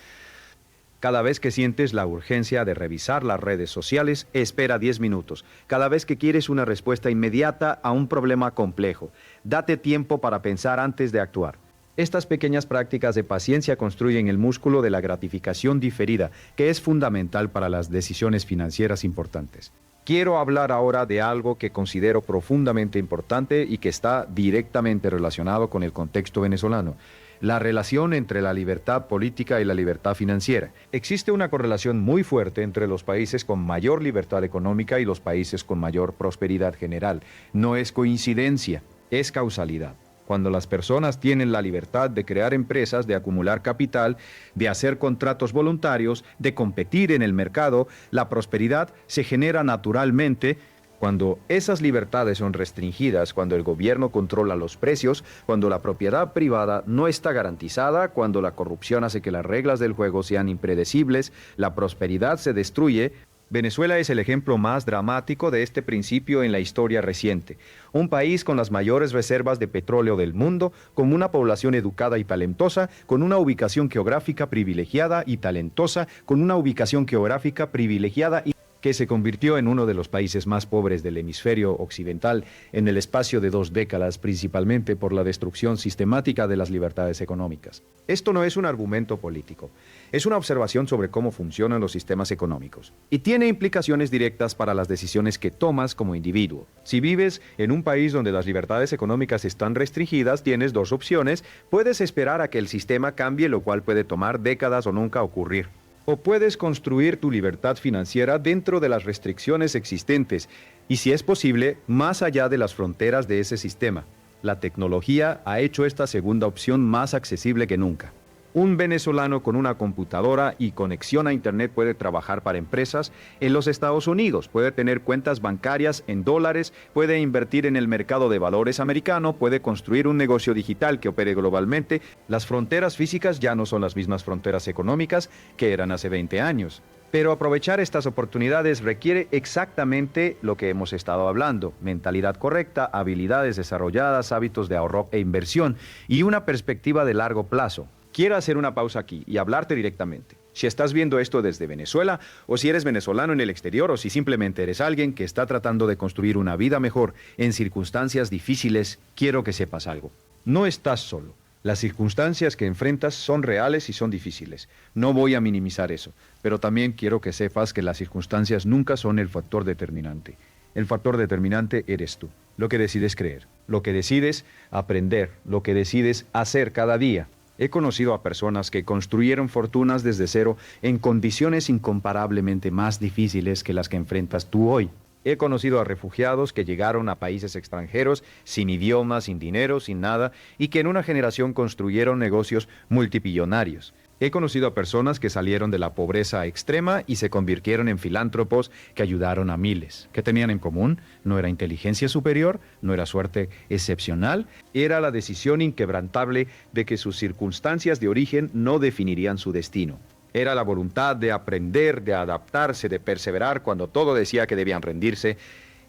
Cada vez que sientes la urgencia de revisar las redes sociales, espera 10 minutos. Cada vez que quieres una respuesta inmediata a un problema complejo, date tiempo para pensar antes de actuar. Estas pequeñas prácticas de paciencia construyen el músculo de la gratificación diferida, que es fundamental para las decisiones financieras importantes. Quiero hablar ahora de algo que considero profundamente importante y que está directamente relacionado con el contexto venezolano: la relación entre la libertad política y la libertad financiera. Existe una correlación muy fuerte entre los países con mayor libertad económica y los países con mayor prosperidad general. No es coincidencia, es causalidad. Cuando las personas tienen la libertad de crear empresas, de acumular capital, de hacer contratos voluntarios, de competir en el mercado, la prosperidad se genera naturalmente. Cuando esas libertades son restringidas, cuando el gobierno controla los precios, cuando la propiedad privada no está garantizada, cuando la corrupción hace que las reglas del juego sean impredecibles, la prosperidad se destruye. Venezuela es el ejemplo más dramático de este principio en la historia reciente. Un país con las mayores reservas de petróleo del mundo, con una población educada y talentosa, con una ubicación geográfica privilegiada y talentosa, con una ubicación geográfica privilegiada y que se convirtió en uno de los países más pobres del hemisferio occidental en el espacio de 2 décadas, principalmente por la destrucción sistemática de las libertades económicas. Esto no es un argumento político, es una observación sobre cómo funcionan los sistemas económicos y tiene implicaciones directas para las decisiones que tomas como individuo. Si vives en un país donde las libertades económicas están restringidas, tienes 2 opciones. Puedes esperar a que el sistema cambie, lo cual puede tomar décadas o nunca ocurrir. O puedes construir tu libertad financiera dentro de las restricciones existentes y, si es posible, más allá de las fronteras de ese sistema. La tecnología ha hecho esta segunda opción más accesible que nunca. Un venezolano con una computadora y conexión a Internet puede trabajar para empresas en los Estados Unidos, puede tener cuentas bancarias en dólares, puede invertir en el mercado de valores americano, puede construir un negocio digital que opere globalmente. Las fronteras físicas ya no son las mismas fronteras económicas que eran hace 20 años. Pero aprovechar estas oportunidades requiere exactamente lo que hemos estado hablando: mentalidad correcta, habilidades desarrolladas, hábitos de ahorro e inversión y una perspectiva de largo plazo. Quiero hacer una pausa aquí y hablarte directamente. Si estás viendo esto desde Venezuela, o si eres venezolano en el exterior, o si simplemente eres alguien que está tratando de construir una vida mejor en circunstancias difíciles, quiero que sepas algo. No estás solo. Las circunstancias que enfrentas son reales y son difíciles. No voy a minimizar eso, pero también quiero que sepas que las circunstancias nunca son el factor determinante. El factor determinante eres tú. Lo que decides creer, lo que decides aprender, lo que decides hacer cada día. He conocido a personas que construyeron fortunas desde cero en condiciones incomparablemente más difíciles que las que enfrentas tú hoy. He conocido a refugiados que llegaron a países extranjeros sin idioma, sin dinero, sin nada, y que en una generación construyeron negocios multimillonarios. He conocido a personas que salieron de la pobreza extrema y se convirtieron en filántropos que ayudaron a miles. ¿Qué tenían en común? No era inteligencia superior, no era suerte excepcional, era la decisión inquebrantable de que sus circunstancias de origen no definirían su destino. Era la voluntad de aprender, de adaptarse, de perseverar cuando todo decía que debían rendirse.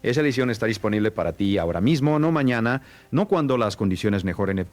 Esa lección está disponible para ti ahora mismo, no mañana, no cuando las condiciones mejoren.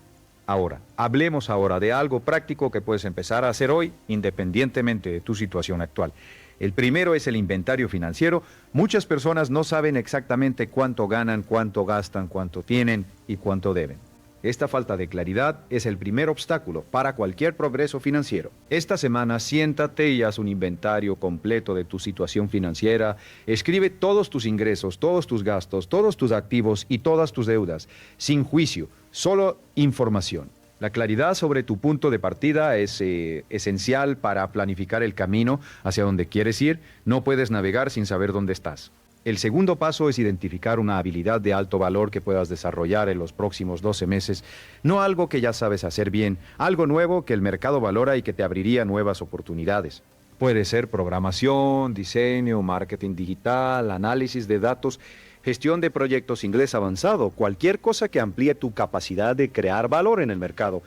Ahora, hablemos ahora de algo práctico que puedes empezar a hacer hoy, independientemente de tu situación actual. El primero es el inventario financiero. Muchas personas no saben exactamente cuánto ganan, cuánto gastan, cuánto tienen y cuánto deben. Esta falta de claridad es el primer obstáculo para cualquier progreso financiero. Esta semana siéntate y haz un inventario completo de tu situación financiera. Escribe todos tus ingresos, todos tus gastos, todos tus activos y todas tus deudas, sin juicio, solo información. La claridad sobre tu punto de partida es esencial para planificar el camino hacia donde quieres ir. No puedes navegar sin saber dónde estás. El segundo paso es identificar una habilidad de alto valor que puedas desarrollar en los próximos 12 meses. No algo que ya sabes hacer bien, algo nuevo que el mercado valora y que te abriría nuevas oportunidades. Puede ser programación, diseño, marketing digital, análisis de datos, gestión de proyectos inglés avanzado, cualquier cosa que amplíe tu capacidad de crear valor en el mercado.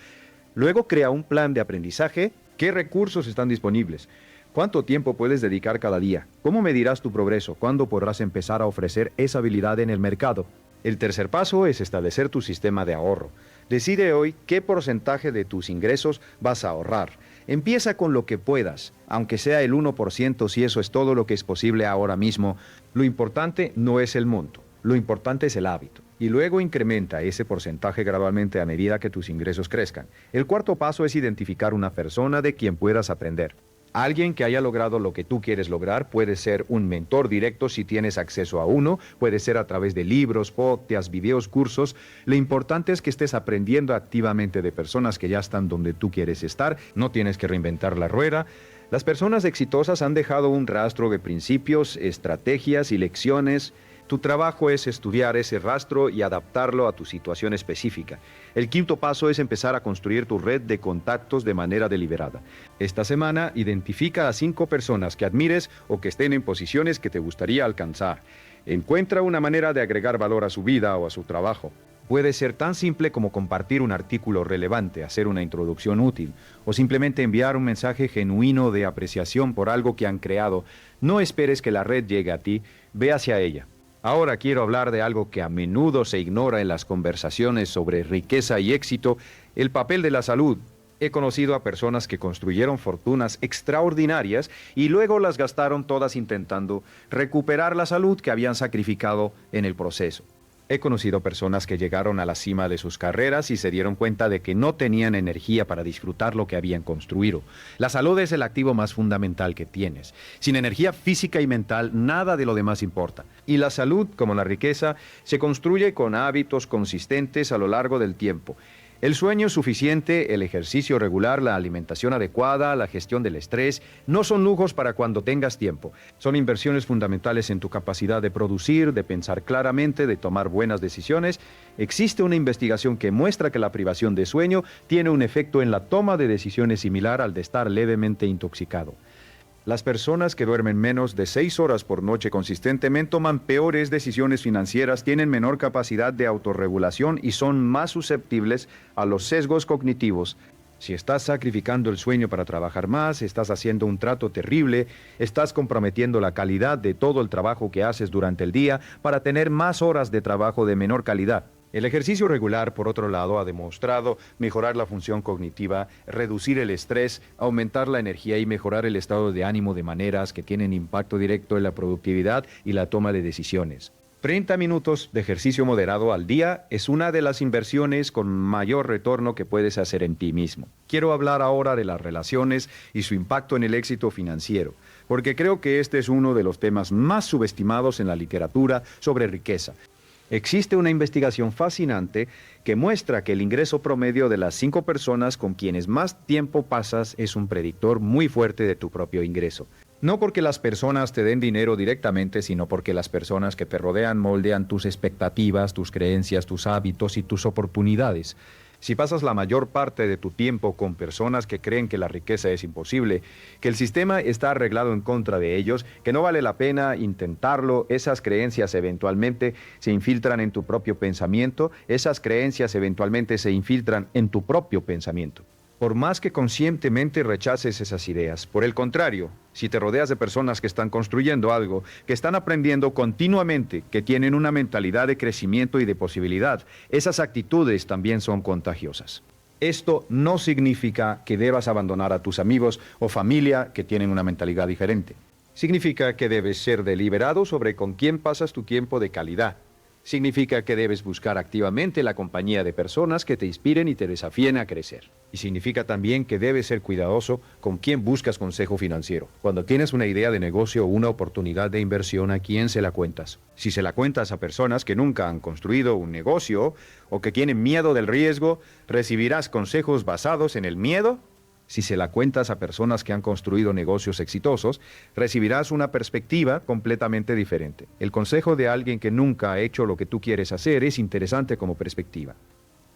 Luego crea un plan de aprendizaje. ¿Qué recursos están disponibles? ¿Cuánto tiempo puedes dedicar cada día? ¿Cómo medirás tu progreso? ¿Cuándo podrás empezar a ofrecer esa habilidad en el mercado? El tercer paso es establecer tu sistema de ahorro. Decide hoy qué porcentaje de tus ingresos vas a ahorrar. Empieza con lo que puedas, aunque sea el 1% si eso es todo lo que es posible ahora mismo. Lo importante no es el monto, lo importante es el hábito. Y luego incrementa ese porcentaje gradualmente a medida que tus ingresos crezcan. El cuarto paso es identificar una persona de quien puedas aprender. Alguien que haya logrado lo que tú quieres lograr. Puede ser un mentor directo si tienes acceso a uno, puede ser a través de libros, podcasts, videos, cursos. Lo importante es que estés aprendiendo activamente de personas que ya están donde tú quieres estar. No tienes que reinventar la rueda. Las personas exitosas han dejado un rastro de principios, estrategias y lecciones. Tu trabajo es estudiar ese rastro y adaptarlo a tu situación específica. El quinto paso es empezar a construir tu red de contactos de manera deliberada. Esta semana, identifica a 5 personas que admires o que estén en posiciones que te gustaría alcanzar. Encuentra una manera de agregar valor a su vida o a su trabajo. Puede ser tan simple como compartir un artículo relevante, hacer una introducción útil, o simplemente enviar un mensaje genuino de apreciación por algo que han creado. No esperes que la red llegue a ti, ve hacia ella. Ahora quiero hablar de algo que a menudo se ignora en las conversaciones sobre riqueza y éxito: el papel de la salud. He conocido a personas que construyeron fortunas extraordinarias y luego las gastaron todas intentando recuperar la salud que habían sacrificado en el proceso. He conocido personas que llegaron a la cima de sus carreras y se dieron cuenta de que no tenían energía para disfrutar lo que habían construido. La salud es el activo más fundamental que tienes. Sin energía física y mental, nada de lo demás importa. Y la salud, como la riqueza, se construye con hábitos consistentes a lo largo del tiempo. El sueño suficiente, el ejercicio regular, la alimentación adecuada, la gestión del estrés, no son lujos para cuando tengas tiempo. Son inversiones fundamentales en tu capacidad de producir, de pensar claramente, de tomar buenas decisiones. Existe una investigación que muestra que la privación de sueño tiene un efecto en la toma de decisiones similar al de estar levemente intoxicado. Las personas que duermen menos de 6 horas por noche consistentemente toman peores decisiones financieras, tienen menor capacidad de autorregulación y son más susceptibles a los sesgos cognitivos. Si estás sacrificando el sueño para trabajar más, estás haciendo un trato terrible, estás comprometiendo la calidad de todo el trabajo que haces durante el día para tener más horas de trabajo de menor calidad. El ejercicio regular, por otro lado, ha demostrado mejorar la función cognitiva, reducir el estrés, aumentar la energía y mejorar el estado de ánimo de maneras que tienen impacto directo en la productividad y la toma de decisiones. 30 minutos de ejercicio moderado al día es una de las inversiones con mayor retorno que puedes hacer en ti mismo. Quiero hablar ahora de las relaciones y su impacto en el éxito financiero, porque creo que este es uno de los temas más subestimados en la literatura sobre riqueza. Existe una investigación fascinante que muestra que el ingreso promedio de las 5 personas con quienes más tiempo pasas es un predictor muy fuerte de tu propio ingreso. No porque las personas te den dinero directamente, sino porque las personas que te rodean moldean tus expectativas, tus creencias, tus hábitos y tus oportunidades. Si pasas la mayor parte de tu tiempo con personas que creen que la riqueza es imposible, que el sistema está arreglado en contra de ellos, que no vale la pena intentarlo, esas creencias eventualmente se infiltran en tu propio pensamiento, esas creencias eventualmente se infiltran en tu propio pensamiento. Por más que conscientemente rechaces esas ideas, por el contrario, si te rodeas de personas que están construyendo algo, que están aprendiendo continuamente, que tienen una mentalidad de crecimiento y de posibilidad, esas actitudes también son contagiosas. Esto no significa que debas abandonar a tus amigos o familia que tienen una mentalidad diferente. Significa que debes ser deliberado sobre con quién pasas tu tiempo de calidad. Significa que debes buscar activamente la compañía de personas que te inspiren y te desafíen a crecer. Y significa también que debes ser cuidadoso con quién buscas consejo financiero. Cuando tienes una idea de negocio o una oportunidad de inversión, ¿a quién se la cuentas? Si se la cuentas a personas que nunca han construido un negocio o que tienen miedo del riesgo, ¿recibirás consejos basados en el miedo? Si se la cuentas a personas que han construido negocios exitosos, recibirás una perspectiva completamente diferente. El consejo de alguien que nunca ha hecho lo que tú quieres hacer es interesante como perspectiva,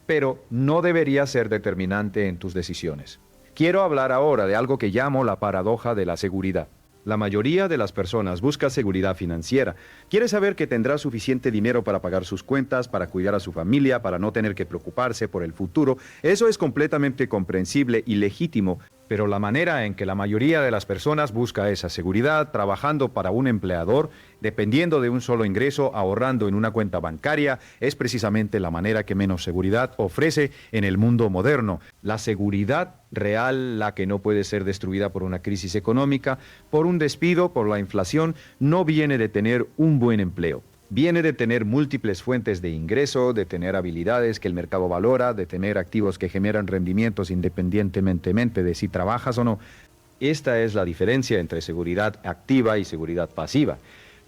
pero no debería ser determinante en tus decisiones. Quiero hablar ahora de algo que llamo la paradoja de la seguridad. La mayoría de las personas busca seguridad financiera. Quiere saber que tendrá suficiente dinero para pagar sus cuentas, para cuidar a su familia, para no tener que preocuparse por el futuro. Eso es completamente comprensible y legítimo, pero la manera en que la mayoría de las personas busca esa seguridad, trabajando para un empleador, dependiendo de un solo ingreso, ahorrando en una cuenta bancaria, es precisamente la manera que menos seguridad ofrece en el mundo moderno. La seguridad real, la que no puede ser destruida por una crisis económica, por un despido, por la inflación, no viene de tener un buen empleo. Viene de tener múltiples fuentes de ingreso, de tener habilidades que el mercado valora, de tener activos que generan rendimientos independientemente de si trabajas o no. Esta es la diferencia entre seguridad activa y seguridad pasiva.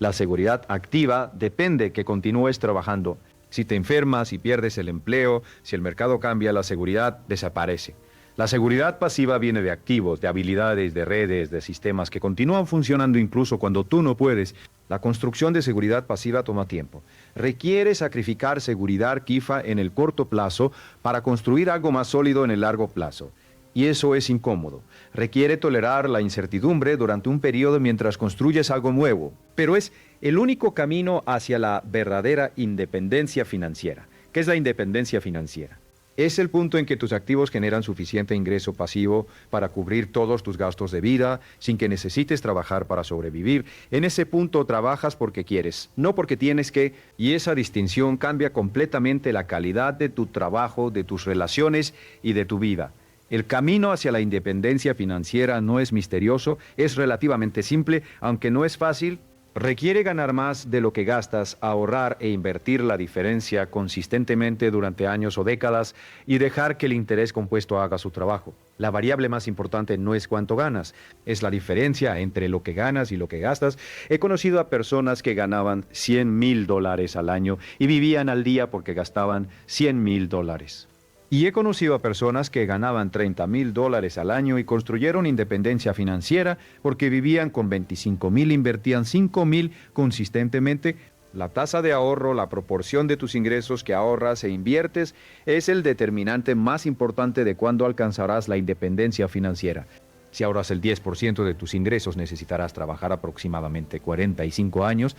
La seguridad activa depende que continúes trabajando. Si te enfermas, si pierdes el empleo, si el mercado cambia, la seguridad desaparece. La seguridad pasiva viene de activos, de habilidades, de redes, de sistemas que continúan funcionando incluso cuando tú no puedes. La construcción de seguridad pasiva toma tiempo. Requiere sacrificar seguridad Kifa en el corto plazo para construir algo más sólido en el largo plazo. Y eso es incómodo. Requiere tolerar la incertidumbre durante un periodo mientras construyes algo nuevo. Pero es el único camino hacia la verdadera independencia financiera. ¿Qué es la independencia financiera? Es el punto en que tus activos generan suficiente ingreso pasivo para cubrir todos tus gastos de vida, sin que necesites trabajar para sobrevivir. En ese punto trabajas porque quieres, no porque tienes que, y esa distinción cambia completamente la calidad de tu trabajo, de tus relaciones y de tu vida. El camino hacia la independencia financiera no es misterioso, es relativamente simple, aunque no es fácil. Requiere ganar más de lo que gastas, ahorrar e invertir la diferencia consistentemente durante años o décadas y dejar que el interés compuesto haga su trabajo. La variable más importante no es cuánto ganas, es la diferencia entre lo que ganas y lo que gastas. He conocido a personas que ganaban $100,000 al año y vivían al día porque gastaban $100,000. Y he conocido a personas que ganaban $30,000 al año y construyeron independencia financiera porque vivían con $25,000, invertían $5,000 consistentemente. La tasa de ahorro, la proporción de tus ingresos que ahorras e inviertes, es el determinante más importante de cuándo alcanzarás la independencia financiera. Si ahorras el 10% de tus ingresos, necesitarás trabajar aproximadamente 45 años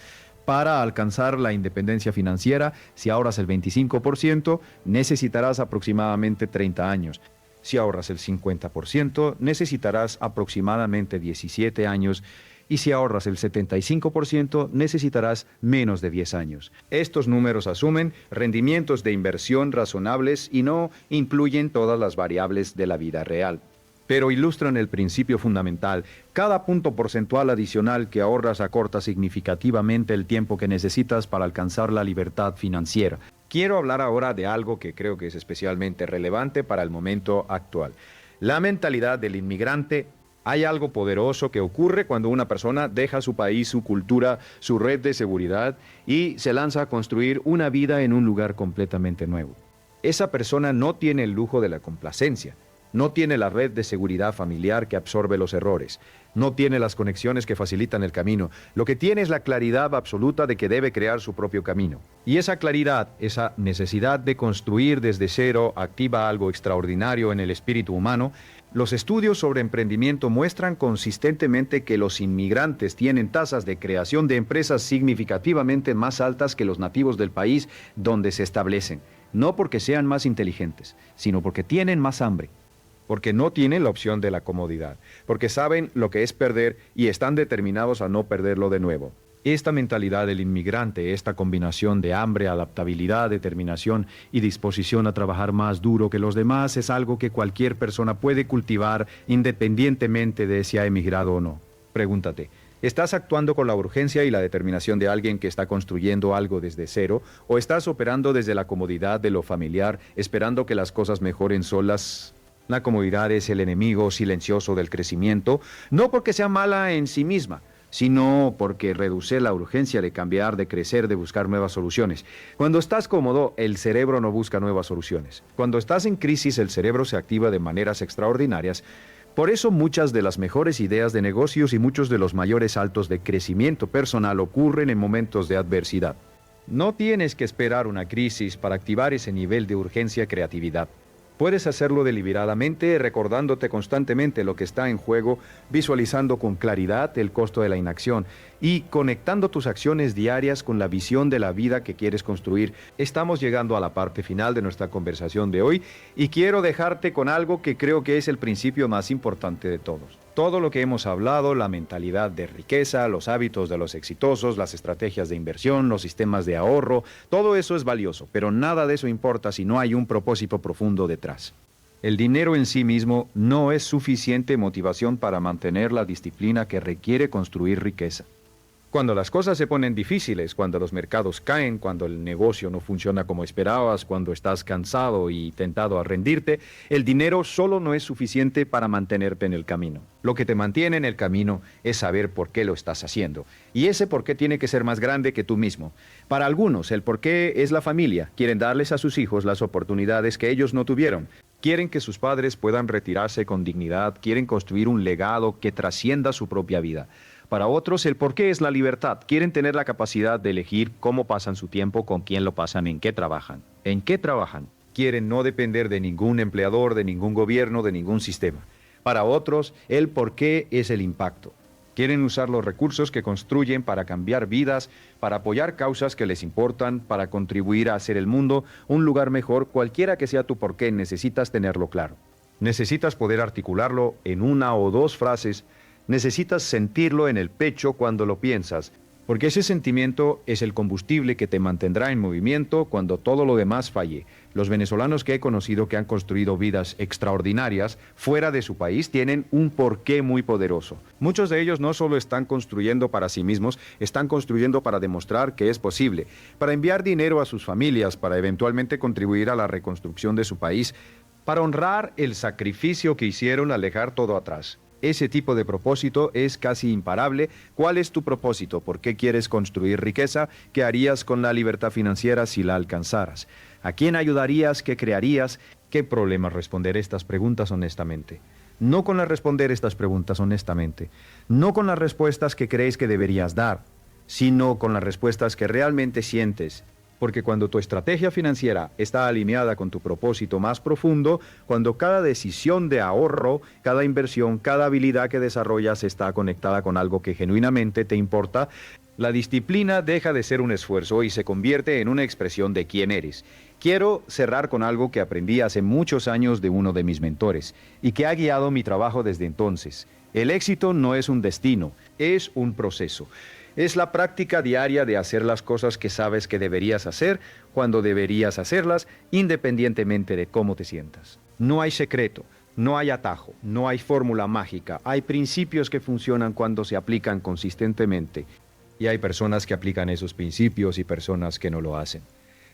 para alcanzar la independencia financiera. Si ahorras el 25%, necesitarás aproximadamente 30 años. Si ahorras el 50%, necesitarás aproximadamente 17 años y si ahorras el 75%, necesitarás menos de 10 años. Estos números asumen rendimientos de inversión razonables y no incluyen todas las variables de la vida real. Pero ilustran el principio fundamental. Cada punto porcentual adicional que ahorras acorta significativamente el tiempo que necesitas para alcanzar la libertad financiera. Quiero hablar ahora de algo que creo que es especialmente relevante para el momento actual. La mentalidad del inmigrante. Hay algo poderoso que ocurre cuando una persona deja su país, su cultura, su red de seguridad y se lanza a construir una vida en un lugar completamente nuevo. Esa persona no tiene el lujo de la complacencia. No tiene la red de seguridad familiar que absorbe los errores. No tiene las conexiones que facilitan el camino. Lo que tiene es la claridad absoluta de que debe crear su propio camino. Y esa claridad, esa necesidad de construir desde cero, activa algo extraordinario en el espíritu humano. Los estudios sobre emprendimiento muestran consistentemente que los inmigrantes tienen tasas de creación de empresas significativamente más altas que los nativos del país donde se establecen. No porque sean más inteligentes, sino porque tienen más hambre. Porque no tienen la opción de la comodidad, porque saben lo que es perder y están determinados a no perderlo de nuevo. Esta mentalidad del inmigrante, esta combinación de hambre, adaptabilidad, determinación y disposición a trabajar más duro que los demás es algo que cualquier persona puede cultivar independientemente de si ha emigrado o no. Pregúntate, ¿estás actuando con la urgencia y la determinación de alguien que está construyendo algo desde cero o estás operando desde la comodidad de lo familiar, esperando que las cosas mejoren solas? La comodidad es el enemigo silencioso del crecimiento, no porque sea mala en sí misma, sino porque reduce la urgencia de cambiar, de crecer, de buscar nuevas soluciones. Cuando estás cómodo, el cerebro no busca nuevas soluciones. Cuando estás en crisis, el cerebro se activa de maneras extraordinarias. Por eso muchas de las mejores ideas de negocios y muchos de los mayores saltos de crecimiento personal ocurren en momentos de adversidad. No tienes que esperar una crisis para activar ese nivel de urgencia y creatividad. Puedes hacerlo deliberadamente, recordándote constantemente lo que está en juego, visualizando con claridad el costo de la inacción y conectando tus acciones diarias con la visión de la vida que quieres construir. Estamos llegando a la parte final de nuestra conversación de hoy y quiero dejarte con algo que creo que es el principio más importante de todos. Todo lo que hemos hablado, la mentalidad de riqueza, los hábitos de los exitosos, las estrategias de inversión, los sistemas de ahorro, todo eso es valioso, pero nada de eso importa si no hay un propósito profundo detrás. El dinero en sí mismo no es suficiente motivación para mantener la disciplina que requiere construir riqueza. Cuando las cosas se ponen difíciles, cuando los mercados caen, cuando el negocio no funciona como esperabas, cuando estás cansado y tentado a rendirte, el dinero solo no es suficiente para mantenerte en el camino. Lo que te mantiene en el camino es saber por qué lo estás haciendo. Y ese por qué tiene que ser más grande que tú mismo. Para algunos, el por qué es la familia. Quieren darles a sus hijos las oportunidades que ellos no tuvieron. Quieren que sus padres puedan retirarse con dignidad. Quieren construir un legado que trascienda su propia vida. Para otros, el porqué es la libertad. Quieren tener la capacidad de elegir cómo pasan su tiempo, con quién lo pasan, en qué trabajan. ¿En qué trabajan? Quieren no depender de ningún empleador, de ningún gobierno, de ningún sistema. Para otros, el porqué es el impacto. Quieren usar los recursos que construyen para cambiar vidas, para apoyar causas que les importan, para contribuir a hacer el mundo un lugar mejor. Cualquiera que sea tu porqué, necesitas tenerlo claro. Necesitas poder articularlo en una o dos frases. Necesitas sentirlo en el pecho cuando lo piensas, porque ese sentimiento es el combustible que te mantendrá en movimiento cuando todo lo demás falle. Los venezolanos que he conocido que han construido vidas extraordinarias fuera de su país tienen un porqué muy poderoso. Muchos de ellos no solo están construyendo para sí mismos, están construyendo para demostrar que es posible, para enviar dinero a sus familias, para eventualmente contribuir a la reconstrucción de su país, para honrar el sacrificio que hicieron al dejar todo atrás. Ese tipo de propósito es casi imparable. ¿Cuál es tu propósito? ¿Por qué quieres construir riqueza? ¿Qué harías con la libertad financiera si la alcanzaras? ¿A quién ayudarías? ¿Qué crearías? ¿Qué problema responder estas preguntas honestamente? No con responder estas preguntas honestamente, no con las respuestas que crees que deberías dar, sino con las respuestas que realmente sientes. Porque cuando tu estrategia financiera está alineada con tu propósito más profundo, cuando cada decisión de ahorro, cada inversión, cada habilidad que desarrollas está conectada con algo que genuinamente te importa, la disciplina deja de ser un esfuerzo y se convierte en una expresión de quién eres. Quiero cerrar con algo que aprendí hace muchos años de uno de mis mentores y que ha guiado mi trabajo desde entonces. El éxito no es un destino, es un proceso. Es la práctica diaria de hacer las cosas que sabes que deberías hacer cuando deberías hacerlas, independientemente de cómo te sientas. No hay secreto, no hay atajo, no hay fórmula mágica. Hay principios que funcionan cuando se aplican consistentemente. Y hay personas que aplican esos principios y personas que no lo hacen.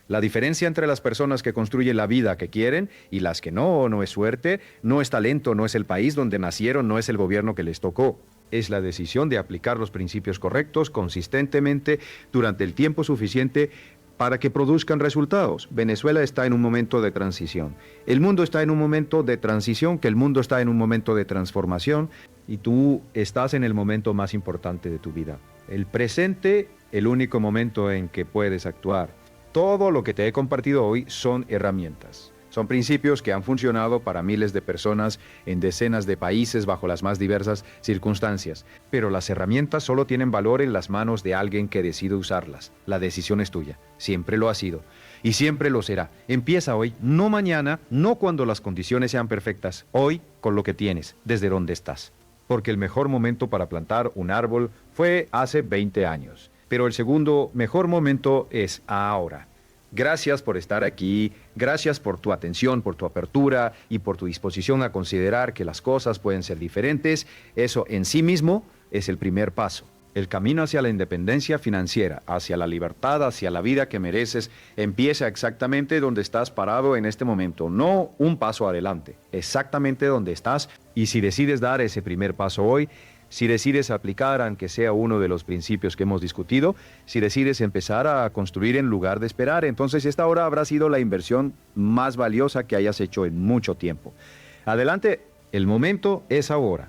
La diferencia entre las personas que construyen la vida que quieren y las que no es suerte, no es talento, no es el país donde nacieron, no es el gobierno que les tocó. Es la decisión de aplicar los principios correctos consistentemente durante el tiempo suficiente para que produzcan resultados. Venezuela está en un momento de transición. El mundo está en un momento de transición, que el mundo está en un momento de transformación y tú estás en el momento más importante de tu vida. El presente, el único momento en que puedes actuar. Todo lo que te he compartido hoy son herramientas. Son principios que han funcionado para miles de personas en decenas de países bajo las más diversas circunstancias. Pero las herramientas solo tienen valor en las manos de alguien que decide usarlas. La decisión es tuya. Siempre lo ha sido. Y siempre lo será. Empieza hoy, no mañana, no cuando las condiciones sean perfectas. Hoy, con lo que tienes, desde donde estás. Porque el mejor momento para plantar un árbol fue hace 20 años. Pero el segundo mejor momento es ahora. Gracias por estar aquí, gracias por tu atención, por tu apertura y por tu disposición a considerar que las cosas pueden ser diferentes. Eso en sí mismo es el primer paso. El camino hacia la independencia financiera, hacia la libertad, hacia la vida que mereces, empieza exactamente donde estás parado en este momento, no un paso adelante, exactamente donde estás. Y si decides dar ese primer paso hoy, si decides aplicar, aunque sea uno de los principios que hemos discutido, si decides empezar a construir en lugar de esperar, entonces esta hora habrá sido la inversión más valiosa que hayas hecho en mucho tiempo. Adelante, el momento es ahora.